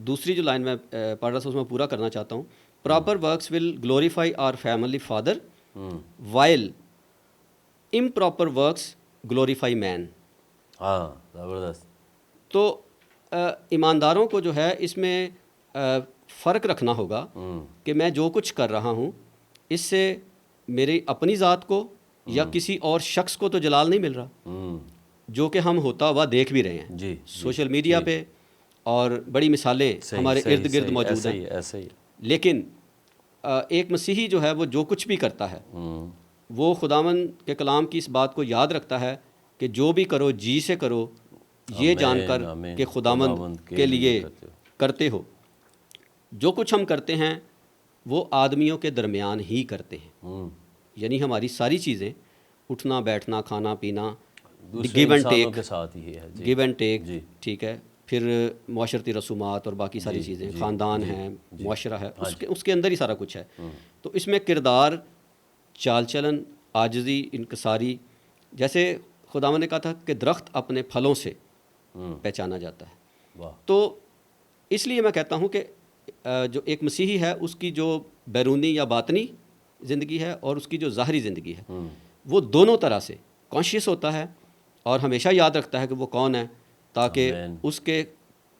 دوسری جو لائن میں پڑھ رہا تھا اس میں پورا کرنا چاہتا ہوں. Proper works will glorify our family father while improper works glorify man. ہاں زبردست. تو ایمانداروں کو جو ہے اس میں فرق رکھنا ہوگا کہ میں جو کچھ کر رہا ہوں اس سے میری اپنی ذات کو یا کسی اور شخص کو تو جلال نہیں مل رہا، جو کہ ہم ہوتا ہوا دیکھ بھی رہے ہیں جی سوشل میڈیا پہ، اور بڑی مثالیں ہمارے ارد گرد موجود ہیں. ایسے ہی. لیکن ایک مسیحی جو ہے وہ جو کچھ بھی کرتا ہے وہ خداوند کے کلام کی اس بات کو یاد رکھتا ہے کہ جو بھی کرو جی سے کرو، یہ جان کر کہ خداوند کے لیے کرتے ہو. جو کچھ ہم کرتے ہیں وہ آدمیوں کے درمیان ہی کرتے ہیں، یعنی ہماری ساری چیزیں، اٹھنا بیٹھنا کھانا پینا، گیو اینڈ ٹیک، کے ساتھ ہی ہے. گیو اینڈ ٹیک، ٹھیک ہے، پھر معاشرتی رسومات اور باقی ساری چیزیں، خاندان ہے، معاشرہ ہے، اس کے اندر ہی سارا کچھ ہے. تو اس میں کردار، چال چلن، عاجزی، انکساری، جیسے خداوند نے کہا تھا کہ درخت اپنے پھلوں سے پہچانا جاتا ہے. تو اس لیے میں کہتا ہوں کہ جو ایک مسیحی ہے اس کی جو بیرونی یا باطنی زندگی ہے اور اس کی جو ظاہری زندگی ہے وہ دونوں طرح سے کانشیس ہوتا ہے اور ہمیشہ یاد رکھتا ہے کہ وہ کون ہے، تاکہ اس کے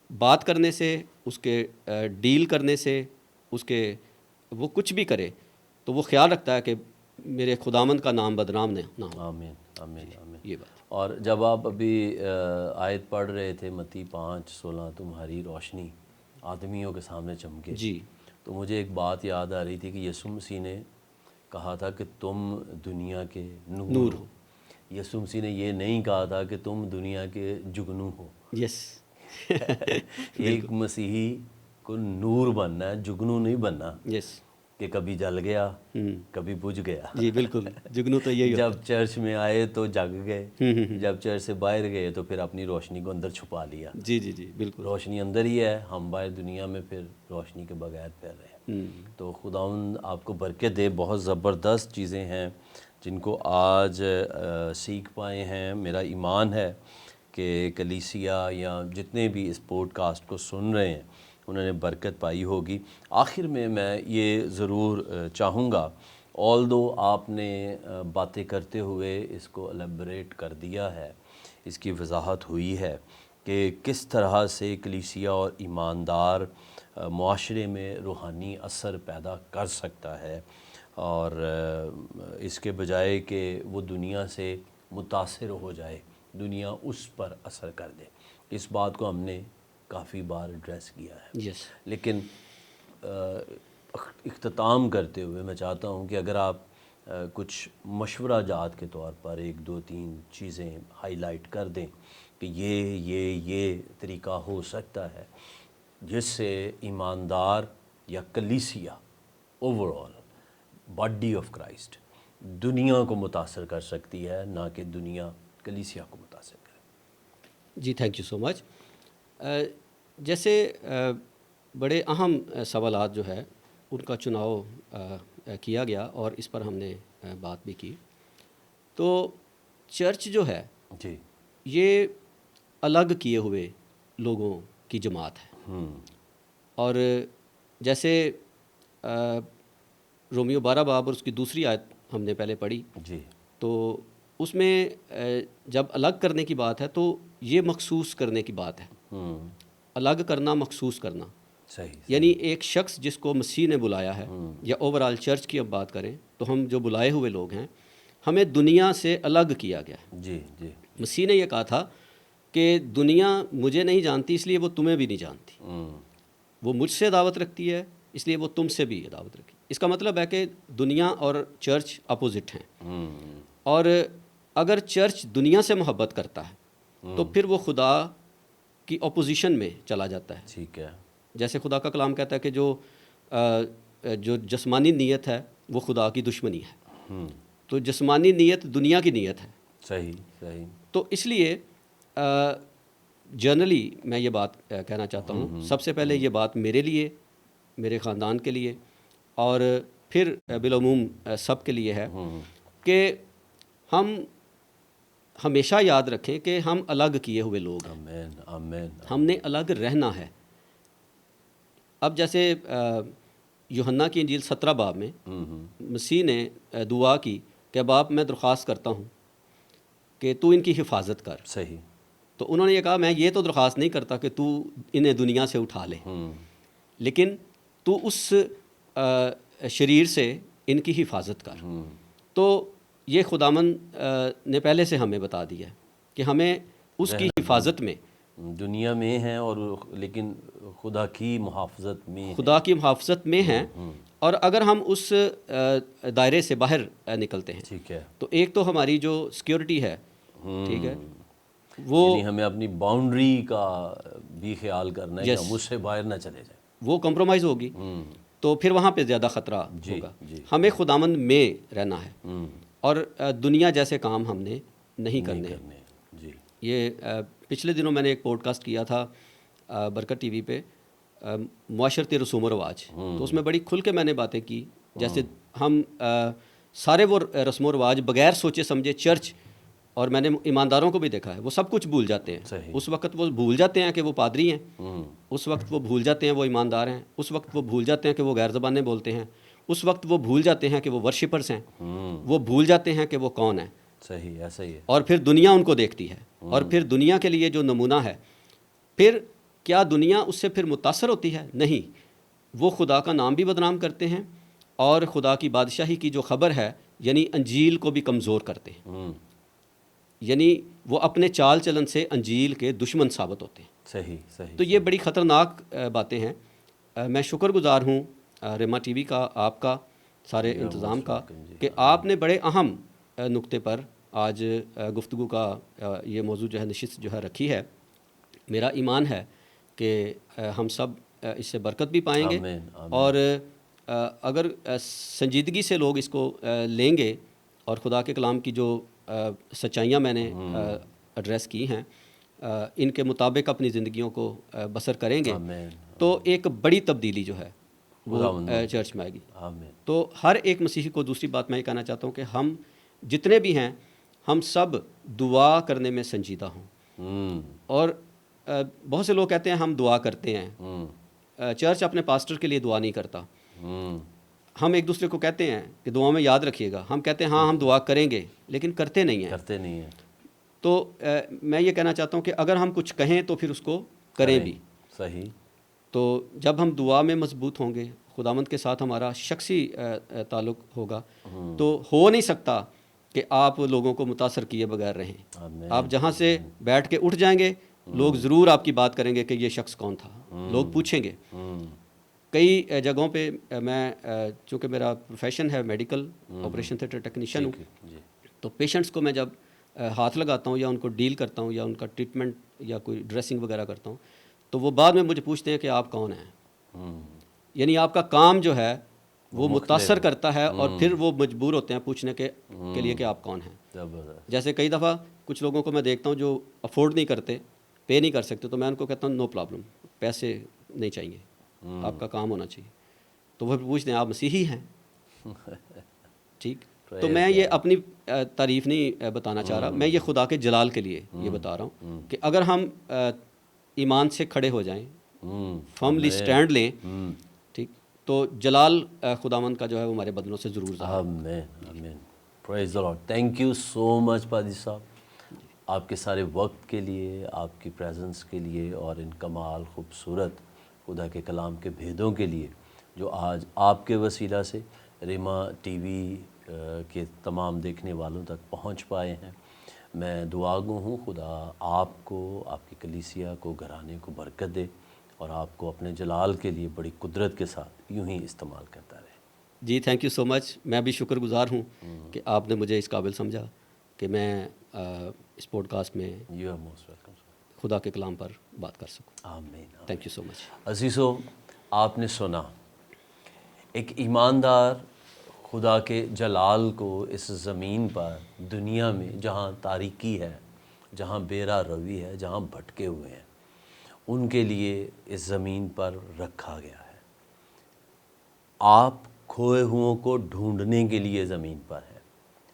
بات کرنے سے، اس کے ڈیل کرنے سے، اس کے وہ کچھ بھی کرے تو وہ خیال رکھتا ہے کہ میرے خداوند کا نام بدنام نہ ہو. آمین آمین آمین. یہ بات. اور جب آپ ابھی آیت پڑھ رہے تھے متی 5:16 تمہاری روشنی آدمیوں کے سامنے چمکے، جی تو مجھے ایک بات یاد آ رہی تھی کہ یسوع مسیح نے کہا تھا کہ تم دنیا کے نور ہو. یسوع مسیح نے یہ نہیں کہا تھا کہ تم دنیا کے جگنو ہو. یس. ایک مسیحی کو نور بننا ہے، جگنو نہیں بننا یس. کہ کبھی جل گیا کبھی بجھ گیا. جی بالکل، جگنو تو یہی جب چرچ میں آئے تو جگ گئے، جب چرچ سے باہر گئے تو پھر اپنی روشنی کو اندر چھپا لیا. جی جی جی بالکل. روشنی اندر ہی ہے، ہم باہر دنیا میں پھر روشنی کے بغیر پھیر رہے ہیں. تو خداوند آپ کو برکت دے. بہت زبردست چیزیں ہیں جن کو آج سیکھ پائے ہیں. میرا ایمان ہے کہ کلیسیا یا جتنے بھی اس پوڈ کاسٹ کو سن رہے ہیں انہوں نے برکت پائی ہوگی. آخر میں یہ ضرور چاہوں گا، آلدو آپ نے باتیں کرتے ہوئے اس کو الیبریٹ کر دیا ہے، اس کی وضاحت ہوئی ہے کہ کس طرح سے کلیسیا اور ایماندار معاشرے میں روحانی اثر پیدا کر سکتا ہے، اور اس کے بجائے کہ وہ دنیا سے متاثر ہو جائے، دنیا اس پر اثر کر دے. اس بات کو ہم نے کافی بار ایڈریس کیا ہے. یس. لیکن اختتام کرتے ہوئے میں چاہتا ہوں کہ اگر آپ کچھ مشورہ جات کے طور پر 1 2 3 چیزیں ہائی لائٹ کر دیں کہ یہ طریقہ ہو سکتا ہے جس سے ایماندار یا کلیسیا over all body of Christ دنیا کو متاثر کر سکتی ہے، نہ کہ دنیا کلیسیا کو متاثر کرے. جی تھینک یو سو مچ. جیسے بڑے اہم سوالات جو ہے ان کا چناؤ کیا گیا اور اس پر ہم نے بات بھی کی. تو چرچ جو ہے جی یہ الگ کیے ہوئے لوگوں کی جماعت ہے. اور جیسے رومیو 12 باب اور اس کی دوسری آیت ہم نے پہلے پڑھی، جی تو اس میں جب الگ کرنے کی بات ہے تو یہ مخصوص کرنے کی بات ہے. الگ کرنا، مخصوص کرنا. صحیح. یعنی ایک شخص جس کو مسیح نے بلایا ہے، یا اوور آل چرچ کی اب بات کریں تو ہم جو بلائے ہوئے لوگ ہیں، ہمیں دنیا سے الگ کیا گیا ہے. جی جی. مسیح نے یہ کہا تھا کہ دنیا مجھے نہیں جانتی اس لیے وہ تمہیں بھی نہیں جانتی. وہ مجھ سے دعوت رکھتی ہے اس لیے وہ تم سے بھی دعوت رکھتی. اس کا مطلب ہے کہ دنیا اور چرچ اپوزٹ ہیں. اور اگر چرچ دنیا سے محبت کرتا ہے تو پھر وہ خدا کی اپوزیشن میں چلا جاتا ہے. ٹھیک ہے. جیسے خدا کا کلام کہتا ہے کہ جو جسمانی نیت ہے وہ خدا کی دشمنی ہے. تو جسمانی نیت دنیا کی نیت ہے. صحیح صحیح. تو اس لیے جنرلی میں یہ بات کہنا چاہتا ہوں، سب سے پہلے یہ بات میرے لیے میرے خاندان کے لیے اور پھر بالعموم سب کے لیے ہے کہ ہم ہمیشہ یاد رکھیں کہ ہم الگ کیے ہوئے لوگ ہیں، آمین آمین ہم نے الگ رہنا ہے۔ اب جیسے یوحنا کی انجیل 17 باب میں مسیح نے دعا کی کہ باپ میں درخواست کرتا ہوں کہ تو ان کی حفاظت کر، صحیح، تو انہوں نے یہ کہا میں یہ تو درخواست نہیں کرتا کہ تو انہیں دنیا سے اٹھا لے، لیکن تو اس شریر سے ان کی حفاظت کر۔ تو یہ خداوند نے پہلے سے ہمیں بتا دیا ہے کہ ہمیں اس کی حفاظت میں، دنیا میں ہیں اور لیکن خدا کی محافظت میں ہیں۔ خدا کی محافظت میں ہیں، اور اگر ہم اس دائرے سے باہر نکلتے ہیں ٹھیک ہے، تو ایک تو ہماری جو سیکیورٹی ہے، ٹھیک ہے، وہ یعنی ہمیں اپنی باؤنڈری کا بھی خیال کرنا ہے کہ ہم اس سے باہر نہ چلے جائیں۔ وہ کمپرومائز ہوگی تو پھر وہاں پہ زیادہ خطرہ ہوگا۔ ہمیں خداوند میں رہنا ہے اور دنیا جیسے کام ہم نے نہیں کرنے ہیں۔ جی، یہ پچھلے دنوں میں نے ایک پوڈ کاسٹ کیا تھا برکت ٹی وی پہ، معاشرتی رسوم و رواج، تو اس میں بڑی کھل کے میں نے باتیں کی، جیسے ہم سارے وہ رسم و رواج بغیر سوچے سمجھے چرچ، اور میں نے ایمانداروں کو بھی دیکھا ہے وہ سب کچھ بھول جاتے ہیں۔ اس وقت وہ بھول جاتے ہیں کہ وہ پادری ہیں، اس وقت وہ بھول جاتے ہیں وہ ایماندار ہیں، اس وقت وہ بھول جاتے ہیں کہ وہ غیر زبانیں بولتے ہیں، اس وقت وہ بھول جاتے ہیں کہ وہ ورشپرز ہیں، وہ بھول جاتے ہیں کہ وہ کون ہیں۔ صحیح، ایسا ہی ہے۔ اور پھر دنیا ان کو دیکھتی ہے، اور پھر دنیا کے لیے جو نمونہ ہے، پھر کیا دنیا اس سے پھر متاثر ہوتی ہے؟ نہیں، وہ خدا کا نام بھی بدنام کرتے ہیں اور خدا کی بادشاہی کی جو خبر ہے یعنی انجیل کو بھی کمزور کرتے ہیں، یعنی وہ اپنے چال چلن سے انجیل کے دشمن ثابت ہوتے ہیں۔ صحیح صحیح، تو یہ بڑی خطرناک باتیں ہیں۔ میں شکر گزار ہوں ریما ٹی وی کا، آپ کا، سارے انتظام کا، کہ آپ نے بڑے اہم نقطے پر آج گفتگو کا یہ موضوع جو ہے، نشست جو ہے رکھی ہے۔ میرا ایمان ہے کہ ہم سب اس سے برکت بھی پائیں گے، آمین آمین۔ اور اگر سنجیدگی سے لوگ اس کو لیں گے اور خدا کے کلام کی جو سچائیاں میں نے ایڈریس کی ہیں ان کے مطابق اپنی زندگیوں کو بسر کریں گے، آمین، تو ایک بڑی تبدیلی جو ہے وہ خداوند چرچ میں آئے گی۔ آمین۔ تو ہر ایک مسیحی کو دوسری بات میں یہ کہنا چاہتا ہوں کہ ہم جتنے بھی ہیں ہم سب دعا کرنے میں سنجیدہ ہوں۔ اور بہت سے لوگ کہتے ہیں ہم دعا کرتے ہیں، چرچ اپنے پاسٹر کے لیے دعا نہیں کرتا۔ ہم ایک دوسرے کو کہتے ہیں کہ دعا میں یاد رکھیے گا، ہم کہتے ہیں ہاں ہم دعا کریں گے، لیکن کرتے نہیں ہیں۔ تو میں یہ کہنا چاہتا ہوں کہ اگر ہم کچھ کہیں تو پھر اس کو کریں بھی۔ صحیح۔ تو جب ہم دعا میں مضبوط ہوں گے، خداوند کے ساتھ ہمارا شخصی تعلق ہوگا، تو ہو نہیں سکتا کہ آپ لوگوں کو متاثر کیے بغیر رہیں۔ آپ جہاں سے بیٹھ کے اٹھ جائیں گے، لوگ ضرور آپ کی بات کریں گے کہ یہ شخص کون تھا، لوگ پوچھیں گے۔ کئی جگہوں پہ میں، چونکہ میرا پروفیشن ہے میڈیکل آپریشن تھیٹر ٹیکنیشین ہوں، تو پیشنٹس کو میں جب ہاتھ لگاتا ہوں یا ان کو ڈیل کرتا ہوں یا ان کا ٹریٹمنٹ یا کوئی ڈریسنگ وغیرہ کرتا ہوں، تو وہ بعد میں مجھے پوچھتے ہیں کہ آپ کون ہیں۔ یعنی آپ کا کام جو ہے وہ متاثر کرتا ہے، اور پھر وہ مجبور ہوتے ہیں پوچھنے کے لیے کہ آپ کون ہیں۔ جیسے کئی دفعہ کچھ لوگوں کو میں دیکھتا ہوں جو افورڈ نہیں کرتے، پے نہیں کر سکتے، تو میں ان کو کہتا ہوں نو پرابلم، پیسے نہیں چاہیے، آپ کا کام ہونا چاہیے۔ تو وہ پوچھتے ہیں آپ مسیحی ہیں؟ ٹھیک، تو میں یہ اپنی تعریف نہیں بتانا چاہ رہا، میں یہ خدا کے جلال کے لیے یہ بتا رہا ہوں کہ اگر ہم ایمان سے کھڑے ہو جائیں، فرملی سٹینڈ لیں، ٹھیک، تو جلال خداوند کا جو ہے وہ ہمارے بدنوں سے ضرور ظاہر۔ آمین آمین، پریز دی لارڈ۔ تھینک یو سو مچ پادری صاحب، آپ کے سارے وقت کے لیے، آپ کی پریزنس کے لیے، اور ان کمال خوبصورت خدا کے کلام کے بھیدوں کے لیے جو آج آپ کے وسیلہ سے ریما ٹی وی کے تمام دیکھنے والوں تک پہنچ پائے ہیں۔ میں دعا گو ہوں خدا آپ کو، آپ کی کلیسیا کو، گھرانے کو برکت دے، اور آپ کو اپنے جلال کے لیے بڑی قدرت کے ساتھ یوں ہی استعمال کرتا رہے۔ جی تھینک یو سو مچ، میں بھی شکر گزار ہوں کہ آپ نے مجھے اس قابل سمجھا کہ میں اس پوڈ کاسٹ میں یو آر موسٹ ویلکم۔ خدا کے کلام پر بات کر سکوں۔ آمین۔ تھینک یو سو مچ۔ عزیزو، آپ نے سنا ایک ایماندار خدا کے جلال کو اس زمین پر، دنیا میں جہاں تاریکی ہے، جہاں بیرا روی ہے، جہاں بھٹکے ہوئے ہیں، ان کے لیے اس زمین پر رکھا گیا ہے۔ آپ کھوئے ہوئوں کو ڈھونڈنے کے لیے زمین پر ہیں،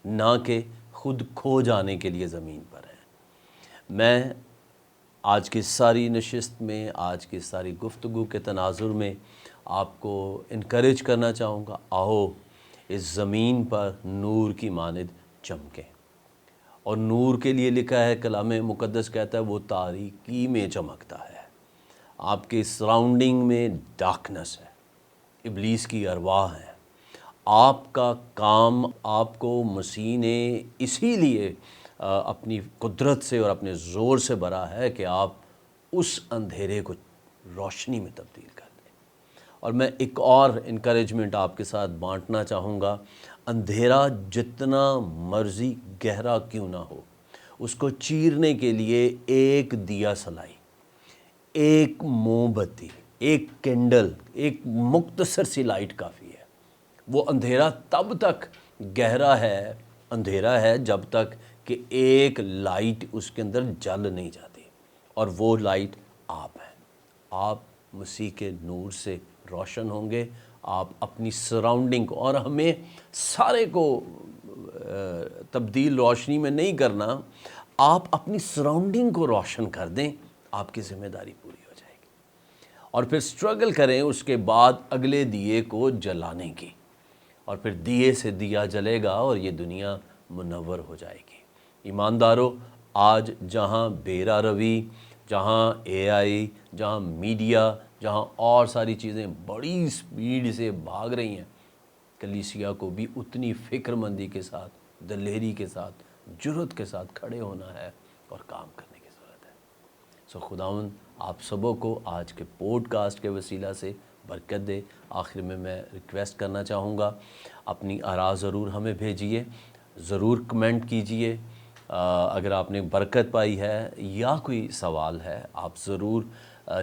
نہ کہ خود کھو جانے کے لیے زمین پر ہیں۔ میں آج کی ساری نشست میں، آج کی ساری گفتگو کے تناظر میں آپ کو انکریج کرنا چاہوں گا، آؤ اس زمین پر نور کی مانند چمکیں۔ اور نور کے لیے لکھا ہے، کلام مقدس کہتا ہے وہ تاریکی میں چمکتا ہے۔ آپ کے سراؤنڈنگ میں ڈارکنس ہے، ابلیس کی ارواح ہے۔ آپ کا کام، آپ کو مسیح نے اسی لیے اپنی قدرت سے اور اپنے زور سے بھرا ہے کہ آپ اس اندھیرے کو روشنی میں تبدیل کر دیں۔ اور میں ایک اور انکریجمنٹ آپ کے ساتھ بانٹنا چاہوں گا، اندھیرا جتنا مرضی گہرا کیوں نہ ہو، اس کو چیرنے کے لیے ایک دیا سلائی، ایک موم بتی، ایک کینڈل، ایک مختصر سی لائٹ کافی ہے۔ وہ اندھیرا تب تک گہرا ہے، اندھیرا ہے جب تک کہ ایک لائٹ اس کے اندر جل نہیں جاتی، اور وہ لائٹ آپ ہیں۔ آپ مسیح کے نور سے روشن ہوں گے۔ آپ اپنی سراؤنڈنگ کو، اور ہمیں سارے کو تبدیل روشنی میں نہیں کرنا، آپ اپنی سراؤنڈنگ کو روشن کر دیں، آپ کی ذمہ داری پوری ہو جائے گی۔ اور پھر سٹرگل کریں اس کے بعد اگلے دیے کو جلانے کی، اور پھر دیے سے دیا جلے گا اور یہ دنیا منور ہو جائے گی۔ ایماندارو، آج جہاں بیرا روی، جہاں اے آئی، جہاں میڈیا، جہاں اور ساری چیزیں بڑی سپیڈ سے بھاگ رہی ہیں، کلیسیا کو بھی اتنی فکر مندی کے ساتھ، دلیری کے ساتھ، جرأت کے ساتھ کھڑے ہونا ہے اور کام کرنے کی ضرورت ہے۔ سو خداوند آپ سبوں کو آج کے پوڈ کاسٹ کے وسیلہ سے برکت دے۔ آخر میں ریکویسٹ کرنا چاہوں گا، اپنی آراء ضرور ہمیں بھیجیے، ضرور کمنٹ کیجیے۔ اگر آپ نے برکت پائی ہے یا کوئی سوال ہے، آپ ضرور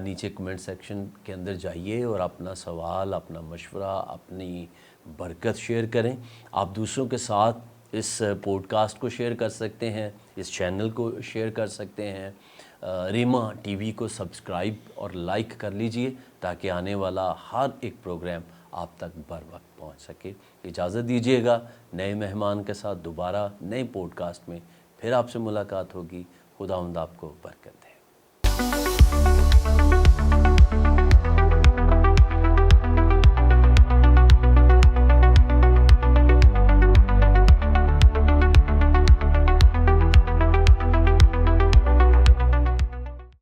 نیچے کمنٹ سیکشن کے اندر جائیے اور اپنا سوال، اپنا مشورہ، اپنی برکت شیئر کریں۔ آپ دوسروں کے ساتھ اس پوڈ کاسٹ کو شیئر کر سکتے ہیں، اس چینل کو شیئر کر سکتے ہیں۔ ریما ٹی وی کو سبسکرائب اور لائک کر لیجئے تاکہ آنے والا ہر ایک پروگرام آپ تک بر وقت پہنچ سکے۔ اجازت دیجیے گا، نئے مہمان کے ساتھ دوبارہ نئے پوڈ کاسٹ میں پھر آپ سے ملاقات ہوگی۔ خداوند آپ کو برکت دے۔